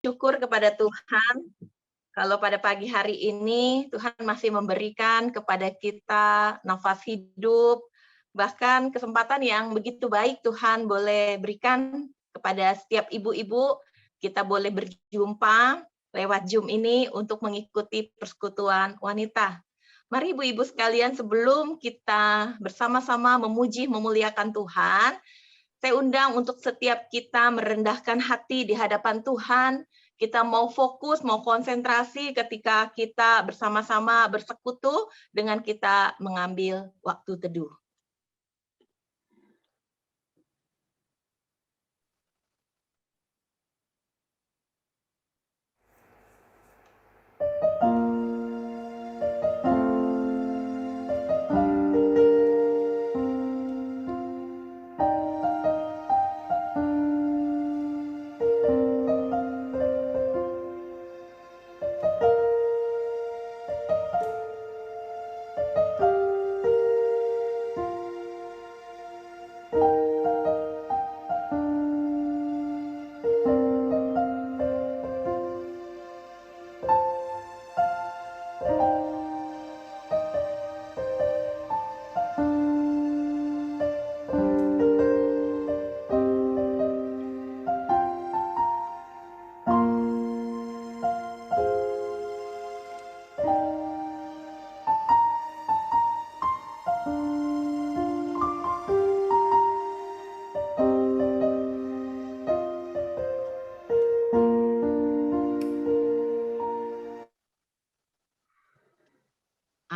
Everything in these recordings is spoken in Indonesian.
Syukur kepada Tuhan, kalau pada pagi hari ini Tuhan masih memberikan kepada kita nafas hidup, bahkan kesempatan yang begitu baik Tuhan boleh berikan kepada setiap ibu-ibu, kita boleh berjumpa lewat Zoom ini untuk mengikuti persekutuan wanita. Mari ibu-ibu sekalian, sebelum kita bersama-sama memuji, memuliakan Tuhan, saya undang untuk setiap kita merendahkan hati di hadapan Tuhan. Kita mau fokus, mau konsentrasi ketika kita bersama-sama bersekutu dengan kita mengambil waktu teduh.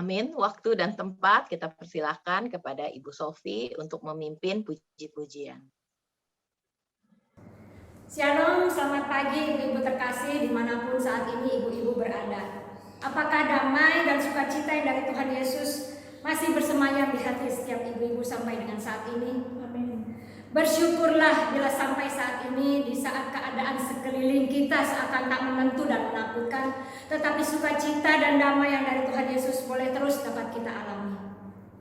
Amin. Waktu dan tempat kita persilahkan kepada Ibu Sofi untuk memimpin puji-pujian. Shalom, selamat pagi ibu-ibu terkasih dimanapun saat ini ibu-ibu berada. Apakah damai dan sukacita yang dari Tuhan Yesus masih bersemayam di hati setiap ibu-ibu sampai dengan saat ini? Amin. Bersyukurlah bila sampai saat ini, di saat keadaan sekeliling kita seakan tak menentu dan menakutkan, tetapi sukacita dan damai yang dari Tuhan Yesus boleh terus dapat kita alami.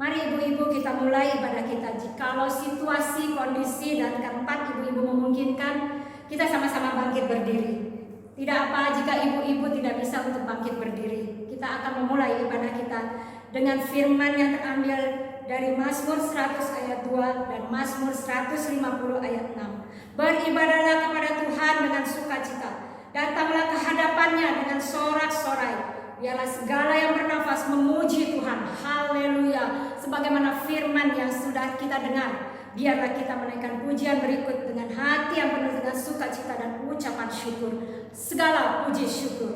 Mari ibu-ibu kita mulai ibadah kita. Jikalau situasi, kondisi, dan tempat ibu-ibu memungkinkan, kita sama-sama bangkit berdiri. Tidak apa jika ibu-ibu tidak bisa untuk bangkit berdiri. Kita akan memulai ibadah kita dengan firman yang terambil dari Mazmur 100 ayat 2 dan Mazmur 150 ayat 6. Beribadahlah kepada Tuhan dengan sukacita. Datanglah ke hadapannya dengan sorak-sorai. Biarlah segala yang bernafas memuji Tuhan. Haleluya. Sebagaimana firman yang sudah kita dengar, biarlah kita menaikkan pujian berikut dengan hati yang penuh dengan sukacita dan ucapan syukur. Segala puji syukur.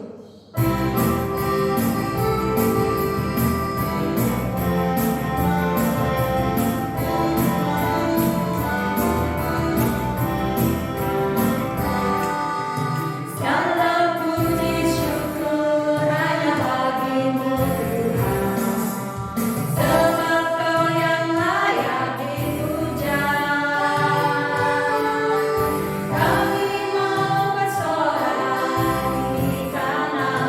Kami mau bersorak di tanah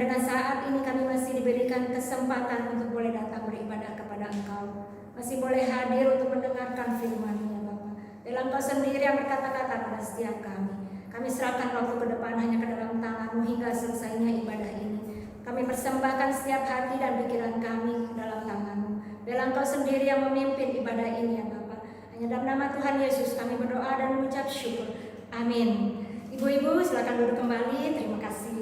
dengan saat ini kami masih diberikan kesempatan untuk boleh datang beribadah kepada Engkau, masih boleh hadir untuk mendengarkan firman-Nya Bapa. Dalam Engkau sendiri yang berkata-kata pada setiap kami. Kami serahkan waktu ke depan hanya ke dalam tangan-Mu hingga selesainya ibadah ini. Kami persembahkan setiap hati dan pikiran kami ke dalam tangan-Mu. Dalam Engkau sendiri yang memimpin ibadah ini ya Bapa. Hanya dalam nama Tuhan Yesus kami berdoa dan mengucap syukur. Amin. Ibu-ibu silakan duduk kembali. Terima kasih.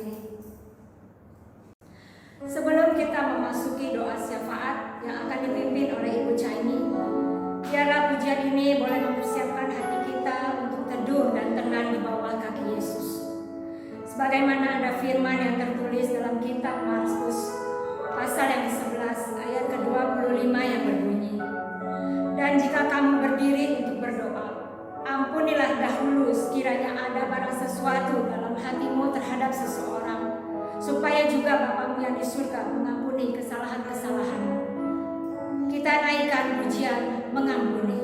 Sebelum kita memasuki doa syafaat yang akan dipimpin oleh Ibu Chaini, biarlah pujian ini boleh mempersiapkan hati kita untuk teduh dan tenang di bawah kaki Yesus. Sebagaimana ada firman yang tertulis dalam kitab Markus pasal yang ke-11 ayat ke-25 yang berbunyi, "Dan jika kamu berdiri untuk berdoa, ampunilah dahulu sekiranya ada barang sesuatu dalam hatimu terhadap seseorang, supaya juga Bapamu yang di surga mengampuni kesalahan-kesalahanmu." Kita naikkan pujian mengampuni.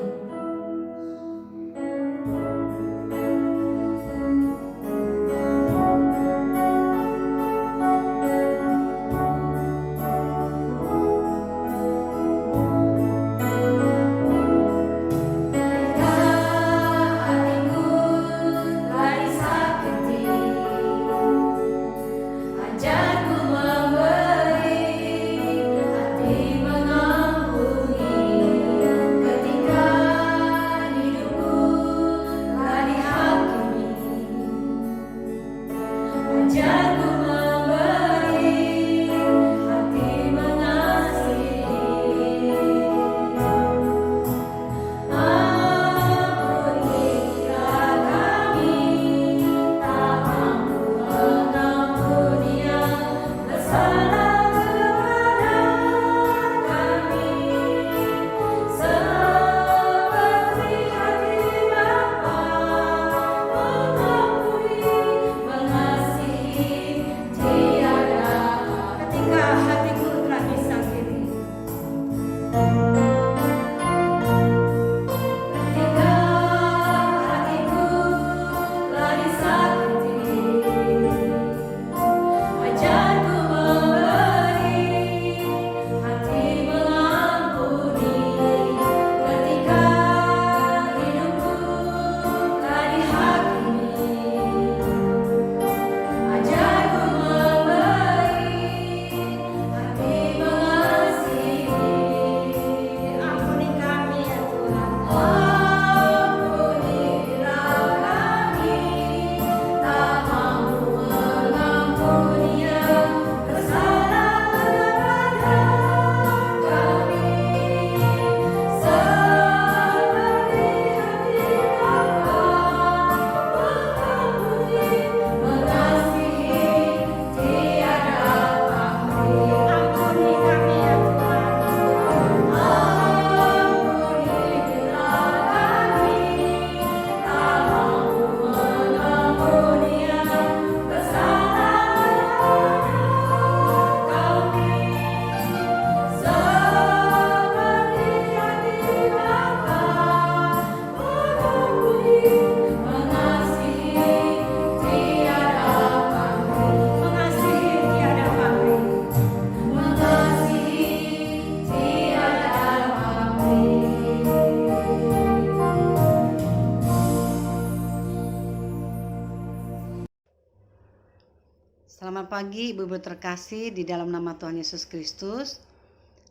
Selamat pagi Ibu-ibu terkasih di dalam nama Tuhan Yesus Kristus.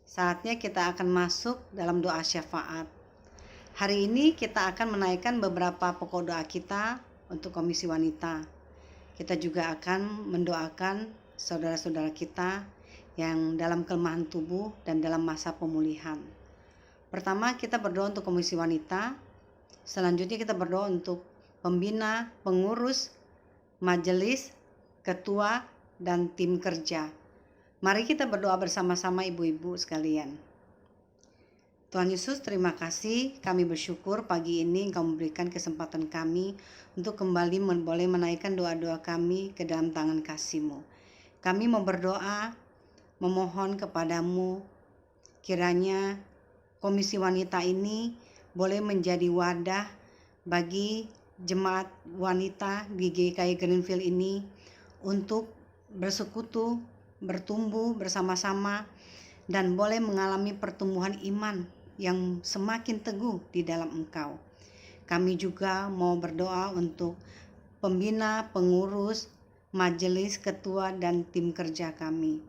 Saatnya kita akan masuk dalam doa syafaat. Hari ini kita akan menaikkan beberapa pokok doa kita untuk Komisi Wanita. Kita juga akan mendoakan saudara-saudara kita yang dalam kelemahan tubuh dan dalam masa pemulihan. Pertama kita berdoa untuk Komisi Wanita. Selanjutnya kita berdoa untuk pembina, pengurus, majelis, ketua, dan tim kerja. Mari kita berdoa bersama-sama ibu-ibu sekalian. Tuhan Yesus, terima kasih. Kami bersyukur pagi ini Engkau memberikan kesempatan kami untuk kembali boleh menaikkan doa-doa kami ke dalam tangan kasih-Mu. Kami mau berdoa, memohon kepadamu, kiranya Komisi Wanita ini boleh menjadi wadah bagi jemaat wanita di GKI Greenfield ini untuk bersekutu bertumbuh bersama-sama dan boleh mengalami pertumbuhan iman yang semakin teguh di dalam Engkau. Kami juga mau berdoa untuk pembina, pengurus, majelis, ketua, dan tim kerja kami.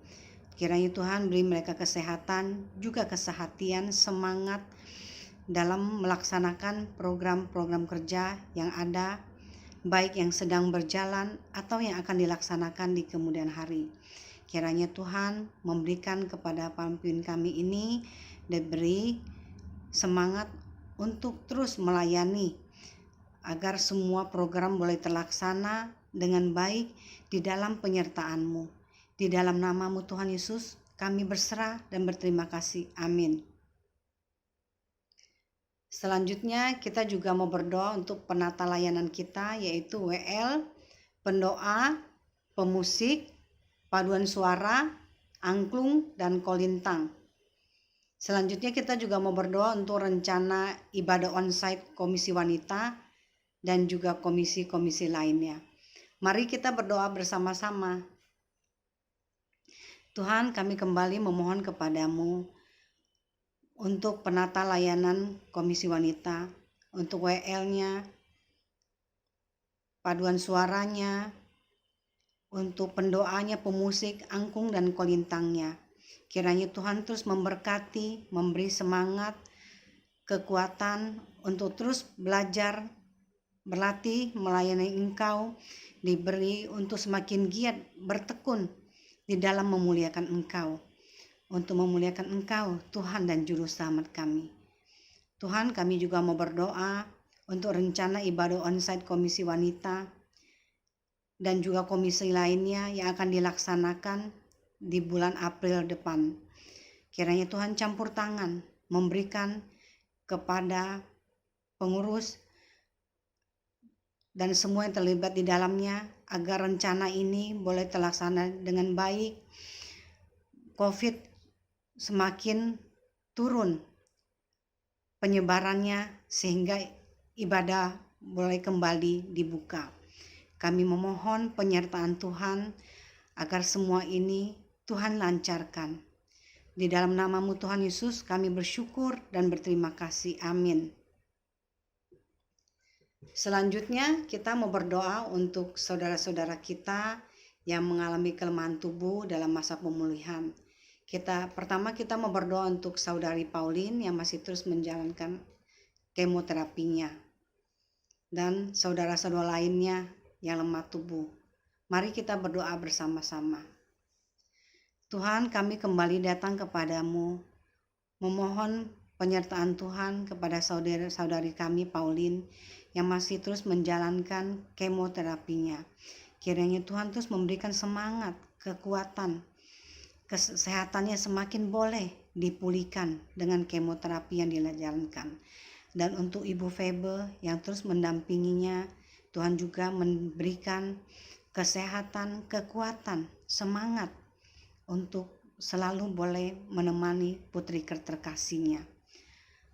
Kiranya Tuhan beri mereka kesehatan, juga kesehatian, semangat dalam melaksanakan program-program kerja yang ada, baik yang sedang berjalan atau yang akan dilaksanakan di kemudian hari. Kiranya Tuhan memberikan kepada pemimpin kami ini diberi semangat untuk terus melayani agar semua program boleh terlaksana dengan baik di dalam penyertaan-Mu. Di dalam nama-Mu Tuhan Yesus, kami berserah dan berterima kasih. Amin. Selanjutnya kita juga mau berdoa untuk penata layanan kita, yaitu WL, pendoa, pemusik, paduan suara, angklung, dan kolintang. Selanjutnya kita juga mau berdoa untuk rencana ibadah onsite Komisi Wanita dan juga komisi-komisi lainnya. Mari kita berdoa bersama-sama. Tuhan, kami kembali memohon kepadamu untuk penata layanan Komisi Wanita, untuk WL-nya, paduan suaranya, untuk pendoanya, pemusik, angklung, dan kolintangnya. Kiranya Tuhan terus memberkati, memberi semangat, kekuatan untuk terus belajar, berlatih, melayani Engkau, diberi untuk semakin giat bertekun di dalam memuliakan Engkau, untuk memuliakan Engkau, Tuhan dan Juru Selamat kami. Tuhan, kami juga mau berdoa untuk rencana ibadah onsite Komisi Wanita dan juga komisi lainnya yang akan dilaksanakan di bulan April depan. Kiranya Tuhan campur tangan, memberikan kepada pengurus dan semua yang terlibat di dalamnya agar rencana ini boleh terlaksana dengan baik. COVID semakin turun penyebarannya sehingga ibadah boleh kembali dibuka. Kami memohon penyertaan Tuhan agar semua ini Tuhan lancarkan. Di dalam nama-Mu Tuhan Yesus kami bersyukur dan berterima kasih. Amin. Selanjutnya kita mau berdoa untuk saudara-saudara kita yang mengalami kelemahan tubuh dalam masa pemulihan. Pertama kita mau berdoa untuk saudari Pauline yang masih terus menjalankan kemoterapinya, dan saudara-saudara lainnya yang lemah tubuh. Mari kita berdoa bersama-sama. Tuhan, kami kembali datang kepadamu, memohon penyertaan Tuhan kepada saudari kami Pauline yang masih terus menjalankan kemoterapinya. Kiranya Tuhan terus memberikan semangat, kekuatan, kesehatannya semakin boleh dipulihkan dengan kemoterapi yang dijalankan. Dan untuk Ibu Febe yang terus mendampinginya, Tuhan juga memberikan kesehatan, kekuatan, semangat untuk selalu boleh menemani putri terkasihnya.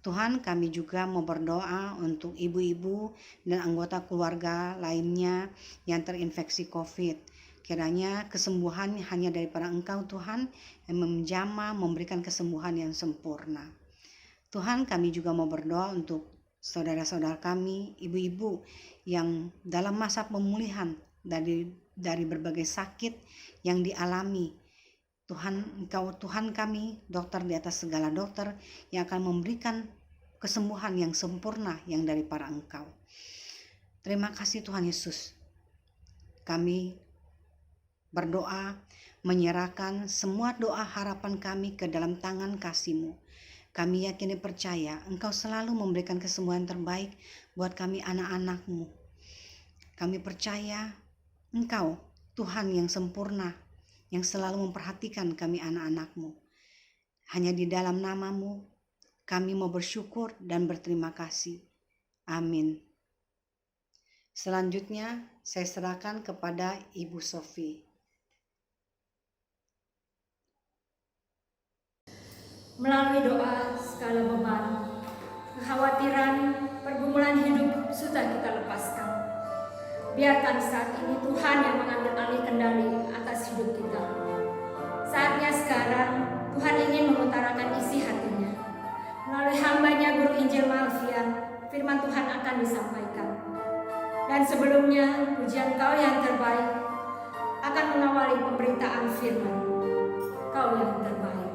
Tuhan, kami juga mau berdoa untuk ibu-ibu dan anggota keluarga lainnya yang terinfeksi COVID. Kiranya kesembuhan hanya daripada Engkau Tuhan yang menjamah memberikan kesembuhan yang sempurna. Tuhan, kami juga mau berdoa untuk saudara-saudara kami, ibu-ibu yang dalam masa pemulihan dari berbagai sakit yang dialami. Tuhan, Engkau Tuhan kami, dokter di atas segala dokter, yang akan memberikan kesembuhan yang sempurna yang daripada Engkau. Terima kasih Tuhan Yesus. Kami berdoa, menyerahkan semua doa harapan kami ke dalam tangan kasih-Mu. Kami yakin dan percaya Engkau selalu memberikan kesembuhan terbaik buat kami anak-anak-Mu. Kami percaya Engkau Tuhan yang sempurna, yang selalu memperhatikan kami anak-anak-Mu. Hanya di dalam nama-Mu kami mau bersyukur dan berterima kasih. Amin. Selanjutnya saya serahkan kepada Ibu Sofi. Melalui doa segala beban, kekhawatiran, pergumulan hidup sudah kita lepaskan. Biarkan saat ini Tuhan yang mengambil alih kendali atas hidup kita. Saatnya sekarang Tuhan ingin mengutarakan isi hatinya. Melalui hambanya Guru Injil Malvian, firman Tuhan akan disampaikan. Dan sebelumnya, pujian Kau yang terbaik akan mengawali pemberitaan firman. Kau yang terbaik.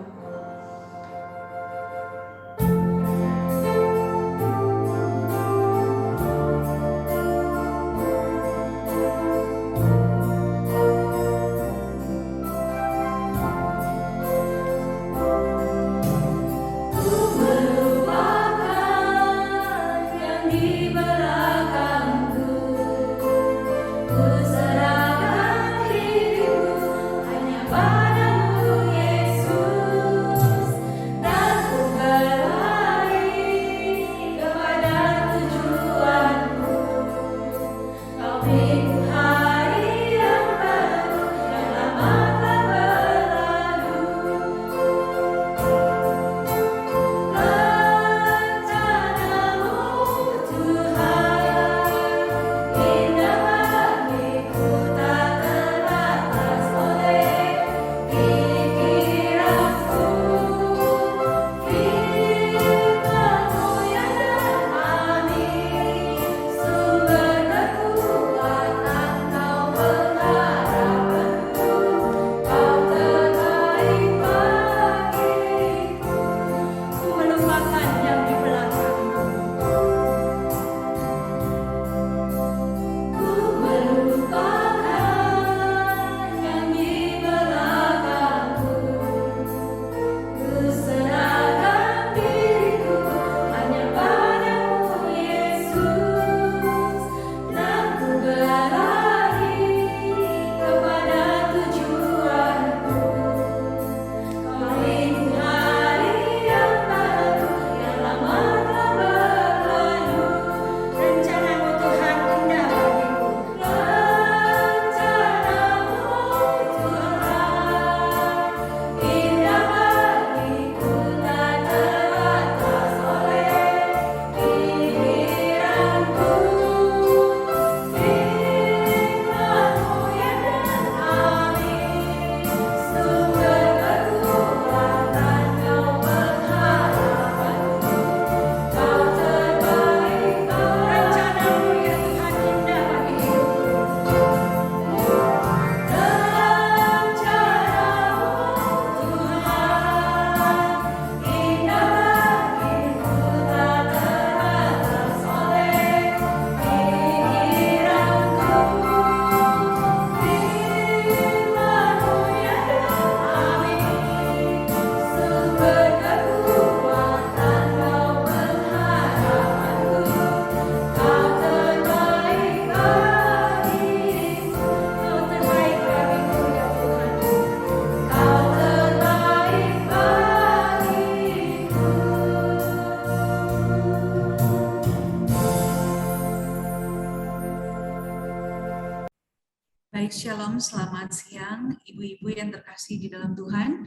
Baik, Shalom, selamat siang ibu-ibu yang terkasih di dalam Tuhan.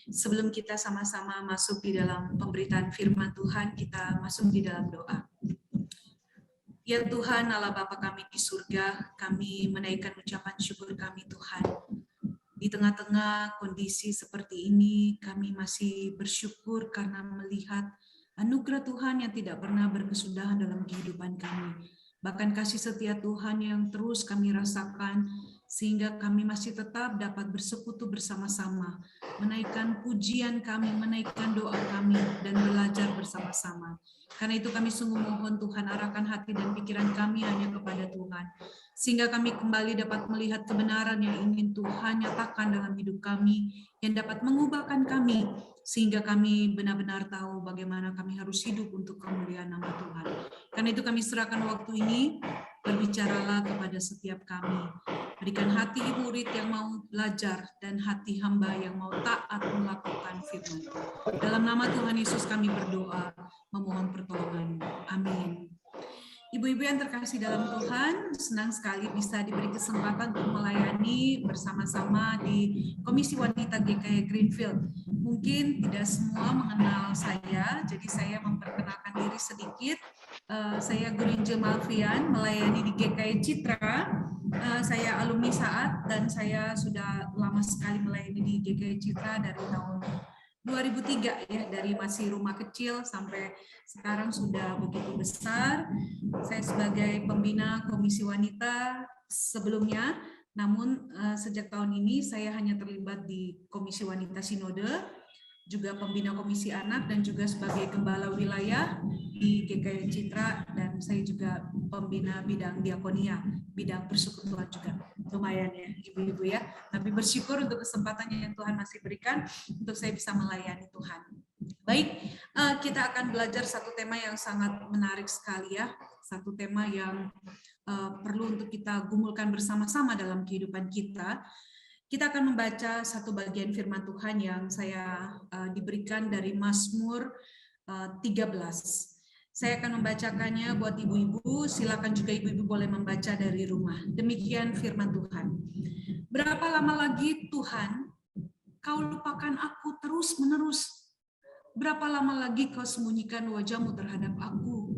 Sebelum kita sama-sama masuk di dalam pemberitaan firman Tuhan, kita masuk di dalam doa. Ya Tuhan, Allah Bapa kami di surga, kami menaikkan ucapan syukur kami Tuhan. Di tengah-tengah kondisi seperti ini, kami masih bersyukur karena melihat anugerah Tuhan yang tidak pernah berkesudahan dalam kehidupan kami. Bahkan kasih setia Tuhan yang terus kami rasakan, sehingga kami masih tetap dapat bersekutu bersama-sama, menaikkan pujian kami, menaikkan doa kami, dan belajar bersama-sama. Karena itu kami sungguh mohon Tuhan arahkan hati dan pikiran kami hanya kepada Tuhan, sehingga kami kembali dapat melihat kebenaran yang ingin Tuhan nyatakan dalam hidup kami, yang dapat mengubahkan kami, sehingga kami benar-benar tahu bagaimana kami harus hidup untuk kemuliaan nama Tuhan. Karena itu kami serahkan waktu ini, berbicaralah kepada setiap kami. Berikan hati murid yang mau belajar dan hati hamba yang mau taat melakukan firman. Dalam nama Tuhan Yesus kami berdoa, memohon pertolongan. Amin. Ibu-ibu yang terkasih dalam Tuhan, senang sekali bisa diberi kesempatan untuk melayani bersama-sama di Komisi Wanita GKI Greenfield. Mungkin tidak semua mengenal saya, jadi saya memperkenalkan diri sedikit. Saya Guru Injil Malvian, melayani di GKI Citra. Saya alumni SAAT dan saya sudah lama sekali melayani di GKI Citra dari tahun 2003 ya, dari masih rumah kecil sampai sekarang sudah begitu besar. Saya sebagai pembina Komisi Wanita sebelumnya, namun sejak tahun ini saya hanya terlibat di Komisi Wanita Sinode, juga pembina Komisi Anak, dan juga sebagai gembala wilayah di GKI Citra, dan saya juga pembina bidang diakonia, bidang persekutuan juga. Lumayan ya ibu-ibu ya, tapi bersyukur untuk kesempatan yang Tuhan masih berikan untuk saya bisa melayani Tuhan. Baik, kita akan belajar satu tema yang sangat menarik sekali ya, satu tema yang perlu untuk kita gumulkan bersama-sama dalam kehidupan kita. Kita akan membaca satu bagian firman Tuhan yang saya diberikan dari Mazmur 13. Saya akan membacakannya buat ibu-ibu, silakan juga ibu-ibu boleh membaca dari rumah. Demikian firman Tuhan. Berapa lama lagi Tuhan, kau lupakan aku terus-menerus? Berapa lama lagi kau sembunyikan wajahmu terhadap aku?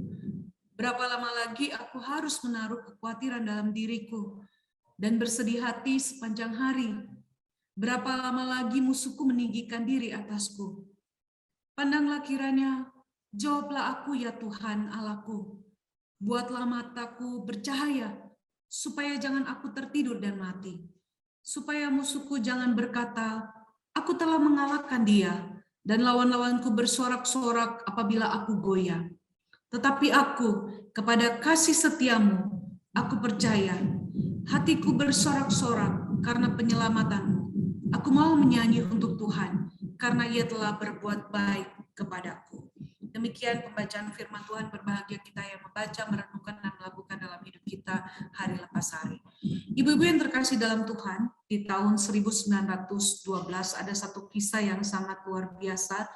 Berapa lama lagi aku harus menaruh kekhawatiran dalam diriku dan bersedih hati sepanjang hari? Berapa lama lagi musuhku meninggikan diri atasku? Pandanglah kiranya, jawablah aku ya Tuhan Allahku. Buatlah mataku bercahaya, supaya jangan aku tertidur dan mati. Supaya musuhku jangan berkata, aku telah mengalahkan dia, dan lawan-lawanku bersorak-sorak apabila aku goyah. Tetapi aku, kepada kasih setiamu, aku percaya. Hatiku bersorak-sorak karena penyelamatanmu. Aku mau menyanyi untuk Tuhan, karena Ia telah berbuat baik kepadaku. Demikian pembacaan firman Tuhan. Berbahagia kita yang membaca, merenungkan, dan melakukan dalam hidup kita hari lepas hari. Ibu-ibu yang terkasih dalam Tuhan, di tahun 1912 ada satu kisah yang sangat luar biasa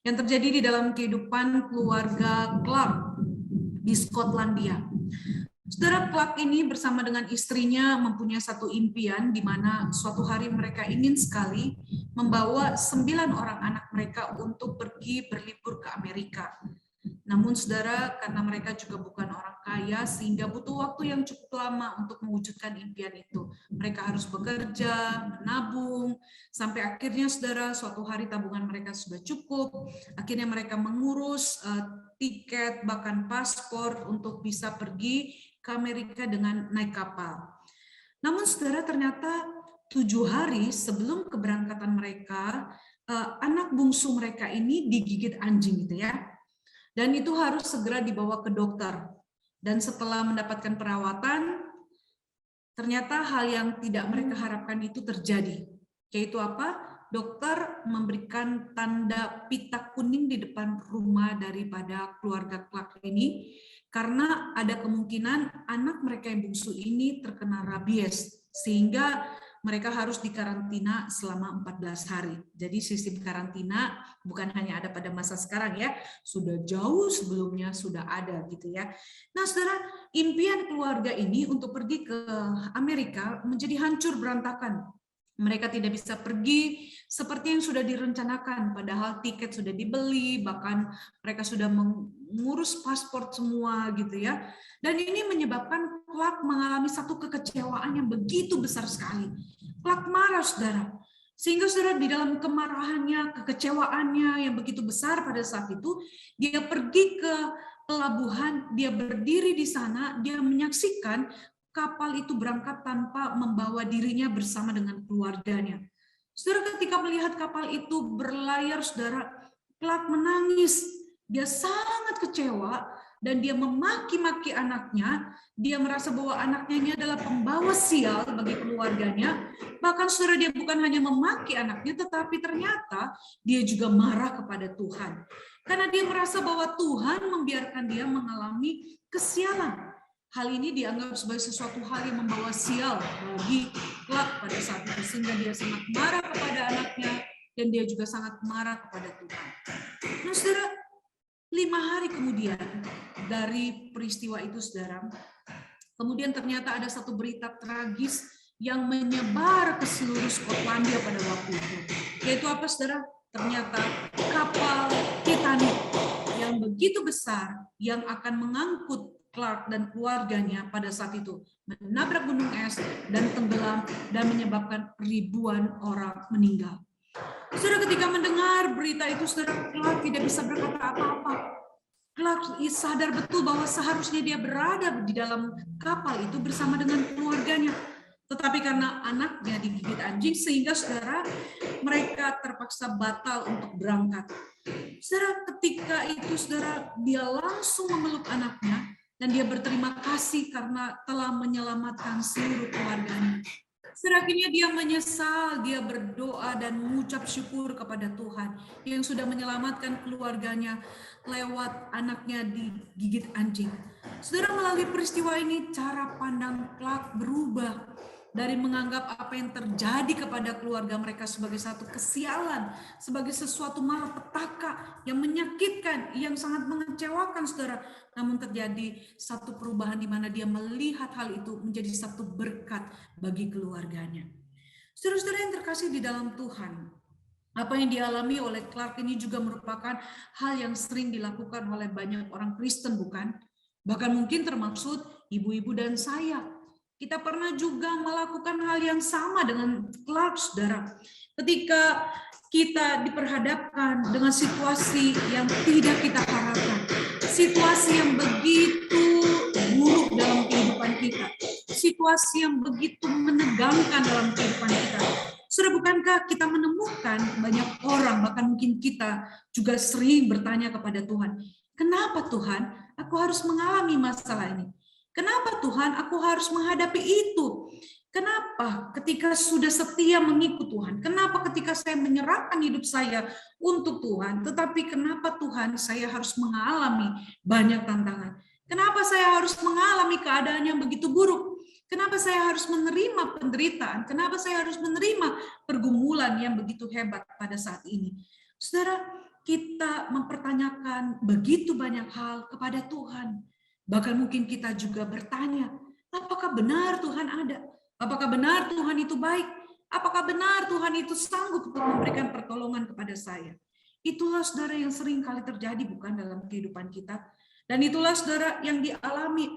yang terjadi di dalam kehidupan keluarga Clark di Skotlandia. Saudara, Clark ini bersama dengan istrinya mempunyai satu impian di mana suatu hari mereka ingin sekali membawa 9 orang anak mereka untuk pergi berlibur ke Amerika. Namun saudara, karena mereka juga bukan orang kaya sehingga butuh waktu yang cukup lama untuk mewujudkan impian itu. Mereka harus bekerja, menabung, sampai akhirnya saudara suatu hari tabungan mereka sudah cukup. Akhirnya mereka mengurus tiket bahkan paspor untuk bisa pergi ke Amerika dengan naik kapal. Namun saudara, ternyata 7 hari sebelum keberangkatan mereka, anak bungsu mereka ini digigit anjing gitu ya. Dan itu harus segera dibawa ke dokter. Dan setelah mendapatkan perawatan, ternyata hal yang tidak mereka harapkan itu terjadi. Yaitu apa? Dokter memberikan tanda pita kuning di depan rumah daripada keluarga Clark ini, karena ada kemungkinan anak mereka yang bungsu ini terkena rabies, sehingga mereka harus dikarantina selama 14 hari. Jadi sistem karantina bukan hanya ada pada masa sekarang ya, sudah jauh sebelumnya sudah ada gitu ya. Nah saudara, impian keluarga ini untuk pergi ke Amerika menjadi hancur berantakan. Mereka tidak bisa pergi seperti yang sudah direncanakan, padahal tiket sudah dibeli, bahkan mereka sudah mengurus paspor semua gitu ya. Dan ini menyebabkan Clark mengalami satu kekecewaan yang begitu besar sekali. Clark marah, saudara. Sehingga saudara di dalam kemarahannya, kekecewaannya yang begitu besar pada saat itu, dia pergi ke pelabuhan, dia berdiri di sana, dia menyaksikan kapal itu berangkat tanpa membawa dirinya bersama dengan keluarganya. Saudara, ketika melihat kapal itu berlayar, saudara, Clark menangis. Dia sangat kecewa dan dia memaki-maki anaknya. Dia merasa bahwa anaknya ini adalah pembawa sial bagi keluarganya. Bahkan saudara, dia bukan hanya memaki anaknya, tetapi ternyata dia juga marah kepada Tuhan. Karena dia merasa bahwa Tuhan membiarkan dia mengalami kesialan. Hal ini dianggap sebagai sesuatu hal yang membawa sial bagi Clark pada saat itu, sehingga dia sangat marah kepada anaknya dan dia juga sangat marah kepada Tuhan. Nah, saudara, 5 hari kemudian dari peristiwa itu, saudara, kemudian ternyata ada satu berita tragis yang menyebar ke seluruh Skotlandia pada waktu itu. Yaitu apa, saudara? Ternyata kapal Titanic yang begitu besar yang akan mengangkut Clark dan keluarganya pada saat itu menabrak gunung es dan tenggelam dan menyebabkan ribuan orang meninggal. Saudara, ketika mendengar berita itu, saudara, Clark tidak bisa berkata apa-apa. Clark sadar betul bahwa seharusnya dia berada di dalam kapal itu bersama dengan keluarganya. Tetapi karena anaknya digigit anjing, sehingga saudara, mereka terpaksa batal untuk berangkat. Saudara, ketika itu saudara, dia langsung memeluk anaknya dan dia berterima kasih karena telah menyelamatkan seluruh keluarganya. Akhirnya dia menyesal, dia berdoa dan mengucap syukur kepada Tuhan yang sudah menyelamatkan keluarganya lewat anaknya digigit anjing. Saudara, melalui peristiwa ini cara pandang Clark berubah dari menganggap apa yang terjadi kepada keluarga mereka sebagai satu kesialan, sebagai sesuatu malapetaka yang menyakitkan, yang sangat mengecewakan, saudara. Namun terjadi satu perubahan di mana dia melihat hal itu menjadi satu berkat bagi keluarganya. Saudara-saudara yang terkasih di dalam Tuhan, apa yang dialami oleh Clark ini juga merupakan hal yang sering dilakukan oleh banyak orang Kristen, bukan? Bahkan mungkin termaksud ibu-ibu dan saya. Kita pernah juga melakukan hal yang sama dengan Clark, saudara. Ketika kita diperhadapkan dengan situasi yang tidak kita harapkan, situasi yang begitu buruk dalam kehidupan kita, situasi yang begitu menegangkan dalam kehidupan kita. Saudara, bukankah kita menemukan banyak orang, bahkan mungkin kita juga sering bertanya kepada Tuhan, kenapa Tuhan aku harus mengalami masalah ini? Kenapa Tuhan aku harus menghadapi itu? Kenapa ketika sudah setia mengikut Tuhan? Kenapa ketika saya menyerahkan hidup saya untuk Tuhan? Tetapi kenapa Tuhan saya harus mengalami banyak tantangan? Kenapa saya harus mengalami keadaan yang begitu buruk? Kenapa saya harus menerima penderitaan? Kenapa saya harus menerima pergumulan yang begitu hebat pada saat ini? Saudara, kita mempertanyakan begitu banyak hal kepada Tuhan. Bahkan mungkin kita juga bertanya, apakah benar Tuhan ada? Apakah benar Tuhan itu baik? Apakah benar Tuhan itu sanggup untuk memberikan pertolongan kepada saya? Itulah saudara yang sering kali terjadi bukan dalam kehidupan kita. Dan itulah saudara yang dialami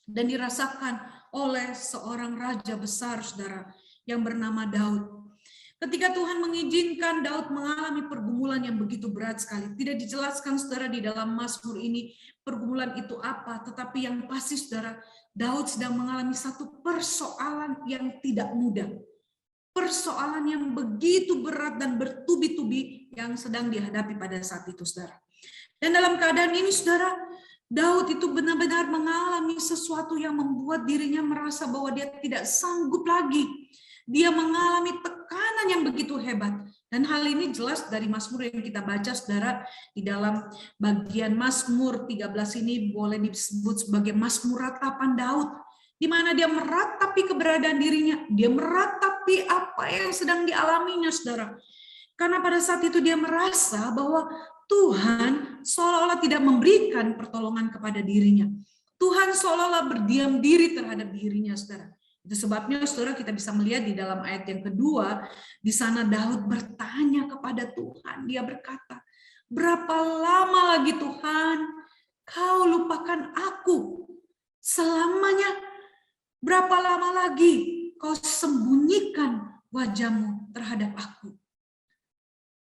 dan dirasakan oleh seorang raja besar saudara yang bernama Daud. Ketika Tuhan mengizinkan Daud mengalami pergumulan yang begitu berat sekali. Tidak dijelaskan saudara di dalam Mazmur ini pergumulan itu apa. Tetapi yang pasti saudara, Daud sedang mengalami satu persoalan yang tidak mudah. Persoalan yang begitu berat dan bertubi-tubi yang sedang dihadapi pada saat itu saudara. Dan dalam keadaan ini saudara, Daud itu benar-benar mengalami sesuatu yang membuat dirinya merasa bahwa dia tidak sanggup lagi. Dia mengalami tekanan yang begitu hebat. Dan hal ini jelas dari Mazmur yang kita baca, saudara. Di dalam bagian Mazmur 13 ini boleh disebut sebagai Mazmur ratapan Daud. Di mana dia meratapi keberadaan dirinya. Dia meratapi apa yang sedang dialaminya, saudara. Karena pada saat itu dia merasa bahwa Tuhan seolah-olah tidak memberikan pertolongan kepada dirinya. Tuhan seolah-olah berdiam diri terhadap dirinya, saudara. Itu sebabnya saudara kita bisa melihat di dalam ayat yang kedua, di sana Daud bertanya kepada Tuhan. Dia berkata, berapa lama lagi Tuhan kau lupakan aku? Selamanya berapa lama lagi kau sembunyikan wajahmu terhadap aku?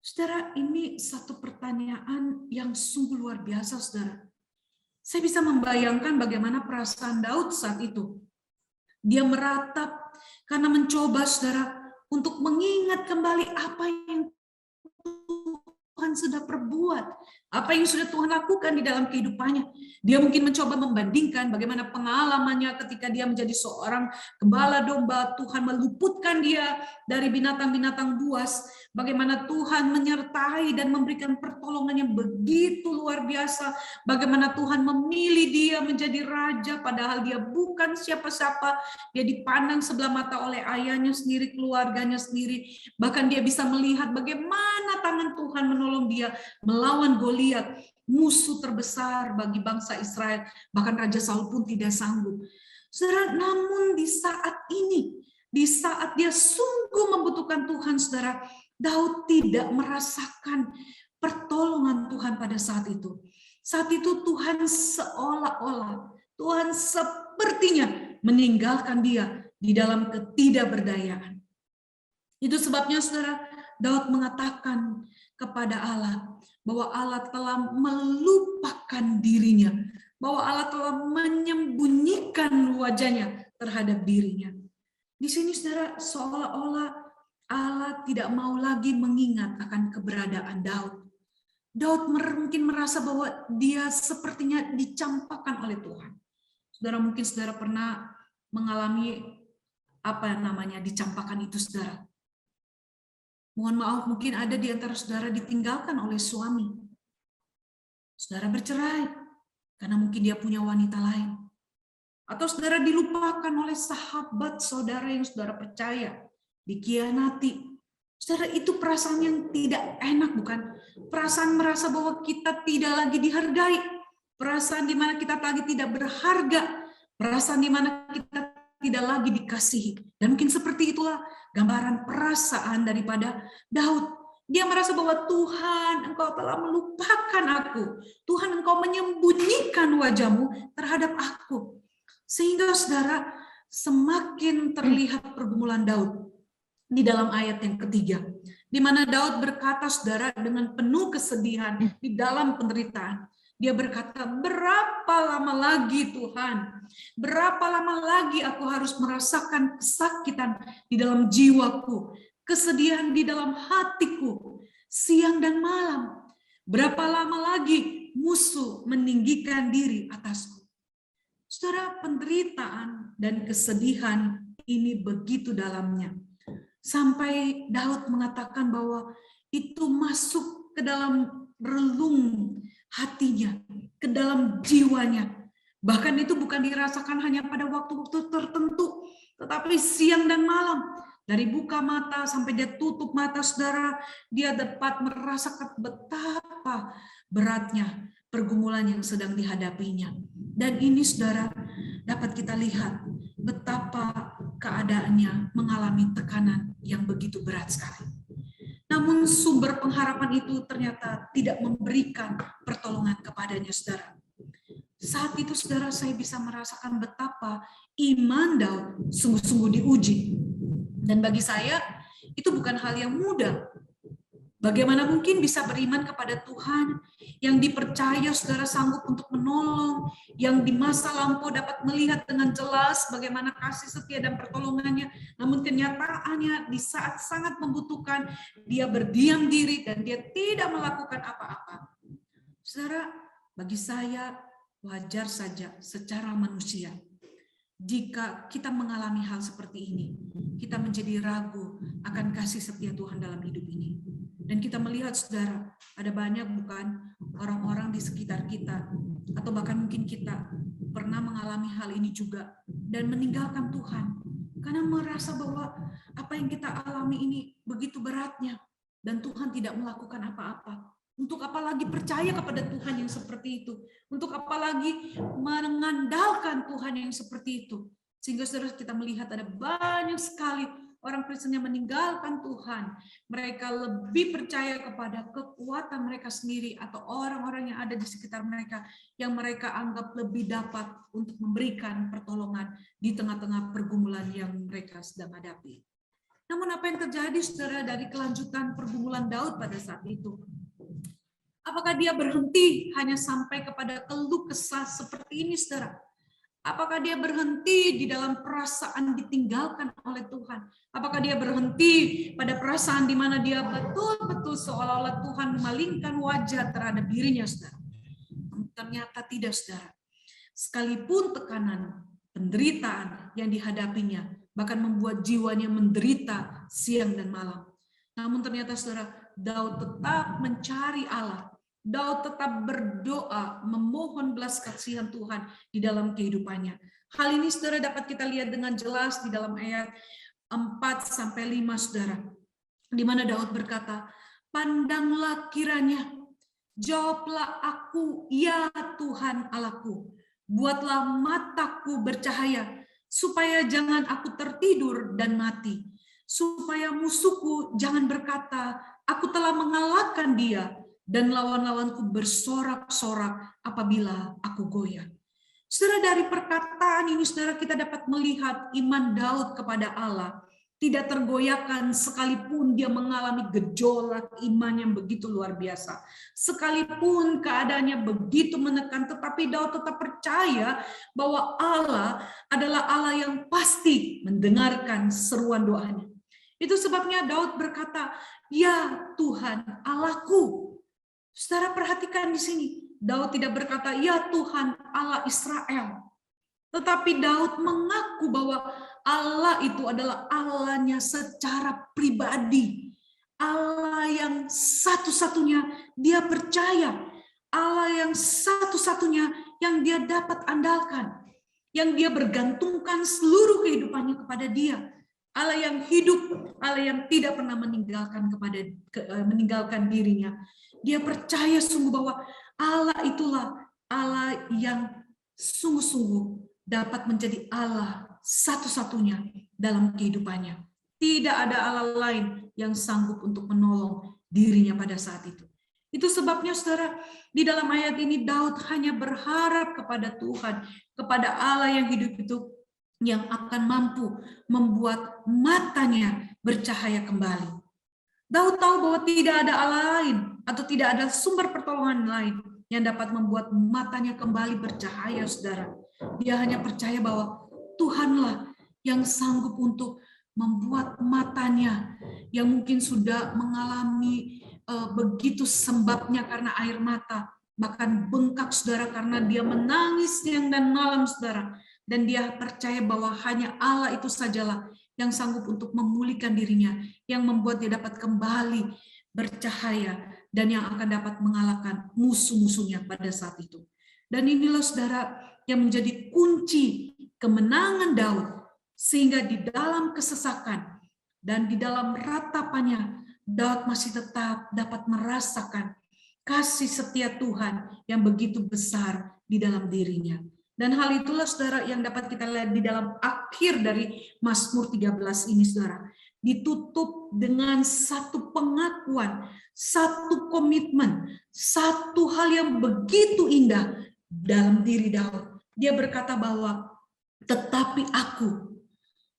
Saudara, ini satu pertanyaan yang sungguh luar biasa, saudara. Saya bisa membayangkan bagaimana perasaan Daud saat itu. Dia meratap karena mencoba, saudara, untuk mengingat kembali apa yang Tuhan sudah perbuat, apa yang sudah Tuhan lakukan di dalam kehidupannya. Dia mungkin mencoba membandingkan bagaimana pengalamannya ketika dia menjadi seorang gembala domba, Tuhan meluputkan dia dari binatang-binatang buas, bagaimana Tuhan menyertai dan memberikan pertolongan yang begitu luar biasa, bagaimana Tuhan memilih dia menjadi raja padahal dia bukan siapa-siapa, dia dipandang sebelah mata oleh ayahnya sendiri, keluarganya sendiri, bahkan dia bisa melihat bagaimana tangan Tuhan menolong dia melawan Goliat, musuh terbesar bagi bangsa Israel, bahkan Raja Saul pun tidak sanggup. Saudara, namun di saat ini, di saat dia sungguh membutuhkan Tuhan, saudara, Daud tidak merasakan pertolongan Tuhan pada saat itu. Saat itu Tuhan seolah-olah Tuhan sepertinya meninggalkan dia di dalam ketidakberdayaan. Itu sebabnya saudara, Daud mengatakan kepada Allah bahwa Allah telah melupakan dirinya, bahwa Allah telah menyembunyikan wajahnya terhadap dirinya. Di sini saudara, seolah-olah Allah tidak mau lagi mengingat akan keberadaan Daud. Daud mungkin merasa bahwa dia sepertinya dicampakkan oleh Tuhan. Saudara, mungkin saudara pernah mengalami dicampakkan itu, saudara. Mohon maaf, mungkin ada di antara saudara ditinggalkan oleh suami. Saudara bercerai karena mungkin dia punya wanita lain. Atau saudara dilupakan oleh sahabat saudara yang saudara percaya, dikhianati. Saudara, itu perasaan yang tidak enak, bukan? Perasaan merasa bahwa kita tidak lagi dihargai. Perasaan di mana kita lagi tidak berharga. Perasaan di mana kita tidak lagi dikasihi. Dan mungkin seperti itulah gambaran perasaan daripada Daud. Dia merasa bahwa Tuhan, Engkau telah melupakan aku. Tuhan, Engkau menyembunyikan wajahmu terhadap aku. Sehingga saudara, semakin terlihat pergumulan Daud di dalam ayat yang ketiga, di mana Daud berkata, saudara, dengan penuh kesedihan di dalam penderitaan. Dia berkata, berapa lama lagi Tuhan? Berapa lama lagi aku harus merasakan kesakitan di dalam jiwaku, kesedihan di dalam hatiku, siang dan malam? Berapa lama lagi musuh meninggikan diri atasku? Saudara, penderitaan dan kesedihan ini begitu dalamnya. Sampai Daud mengatakan bahwa itu masuk ke dalam relung hatinya, ke dalam jiwanya. Bahkan itu bukan dirasakan hanya pada waktu-waktu tertentu, tetapi siang dan malam. Dari buka mata sampai dia tutup mata, saudara, dia dapat merasakan betapa beratnya pergumulan yang sedang dihadapinya. Dan ini, saudara, dapat kita lihat betapa keadaannya mengalami tekanan yang begitu berat sekali. Namun sumber pengharapan itu ternyata tidak memberikan pertolongan kepadanya, saudara. Saat itu, saudara, saya bisa merasakan betapa iman Daud sungguh-sungguh diuji. Dan bagi saya, itu bukan hal yang mudah. Bagaimana mungkin bisa beriman kepada Tuhan yang dipercaya saudara sanggup untuk menolong, yang di masa lampau dapat melihat dengan jelas bagaimana kasih setia dan pertolongannya, namun kenyataannya di saat sangat membutuhkan, dia berdiam diri dan dia tidak melakukan apa-apa. Saudara, bagi saya wajar saja secara manusia. Jika kita mengalami hal seperti ini, kita menjadi ragu akan kasih setia Tuhan dalam hidup ini. Dan kita melihat, saudara, ada banyak bukan orang-orang di sekitar kita, atau bahkan mungkin kita pernah mengalami hal ini juga, dan meninggalkan Tuhan. Karena merasa bahwa apa yang kita alami ini begitu beratnya, dan Tuhan tidak melakukan apa-apa. Untuk apa lagi percaya kepada Tuhan yang seperti itu? Untuk apa lagi mengandalkan Tuhan yang seperti itu? Sehingga saudara, kita melihat ada banyak sekali orang Kristen yang meninggalkan Tuhan. Mereka lebih percaya kepada kekuatan mereka sendiri atau orang-orang yang ada di sekitar mereka yang mereka anggap lebih dapat untuk memberikan pertolongan di tengah-tengah pergumulan yang mereka sedang hadapi. Namun apa yang terjadi, saudara, dari kelanjutan pergumulan Daud pada saat itu? Apakah dia berhenti hanya sampai kepada keluh kesah seperti ini, saudara? Apakah dia berhenti di dalam perasaan ditinggalkan oleh Tuhan? Apakah dia berhenti pada perasaan di mana dia betul-betul seolah-olah Tuhan memalingkan wajah terhadap dirinya, saudara? Ternyata tidak, saudara. Sekalipun tekanan, penderitaan yang dihadapinya, bahkan membuat jiwanya menderita siang dan malam. Namun ternyata, saudara, Daud tetap mencari Allah. Daud tetap berdoa, memohon belas kasihan Tuhan di dalam kehidupannya. Hal ini, saudara, dapat kita lihat dengan jelas di dalam ayat 4-5, saudara. Di mana Daud berkata, pandanglah kiranya, jawablah aku, ya Tuhan Allahku. Buatlah mataku bercahaya, supaya jangan aku tertidur dan mati. Supaya musuhku jangan berkata, aku telah mengalahkan dia, dan lawan-lawanku bersorak-sorak apabila aku goyah. Saudara, dari perkataan ini saudara kita dapat melihat iman Daud kepada Allah tidak tergoyahkan sekalipun dia mengalami gejolak iman yang begitu luar biasa. Sekalipun keadaannya begitu menekan, tetapi Daud tetap percaya bahwa Allah adalah Allah yang pasti mendengarkan seruan doanya. Itu sebabnya Daud berkata, "Ya Tuhan Allahku." Saudara perhatikan di sini, Daud tidak berkata, "Ya Tuhan Allah Israel." Tetapi Daud mengaku bahwa Allah itu adalah Allahnya secara pribadi. Allah yang satu-satunya dia percaya. Allah yang satu-satunya yang dia dapat andalkan. Yang dia bergantungkan seluruh kehidupannya kepada dia. Allah yang hidup, Allah yang tidak pernah meninggalkan dirinya. Dia percaya sungguh bahwa Allah itulah Allah yang sungguh-sungguh dapat menjadi Allah satu-satunya dalam kehidupannya. Tidak ada Allah lain yang sanggup untuk menolong dirinya pada saat itu. Itu sebabnya saudara, di dalam ayat ini Daud hanya berharap kepada Tuhan, kepada Allah yang hidup itu, yang akan mampu membuat matanya bercahaya kembali. Daud tahu bahwa tidak ada Allah lain atau tidak ada sumber pertolongan lain yang dapat membuat matanya kembali bercahaya, saudara. Dia hanya percaya bahwa Tuhanlah yang sanggup untuk membuat matanya yang mungkin sudah mengalami begitu sembabnya karena air mata, bahkan bengkak, saudara, karena dia menangis siang dan malam, saudara. Dan dia percaya bahwa hanya Allah itu sajalah yang sanggup untuk memulihkan dirinya, yang membuat dia dapat kembali bercahaya, dan yang akan dapat mengalahkan musuh-musuhnya pada saat itu. Dan inilah saudara yang menjadi kunci kemenangan Daud, sehingga di dalam kesesakan dan di dalam ratapannya, Daud masih tetap dapat merasakan kasih setia Tuhan yang begitu besar di dalam dirinya. Dan hal itulah saudara yang dapat kita lihat di dalam akhir dari Mazmur 13 ini, saudara. Ditutup dengan satu pengakuan, satu komitmen, satu hal yang begitu indah dalam diri Daud. Dia berkata bahwa tetapi aku.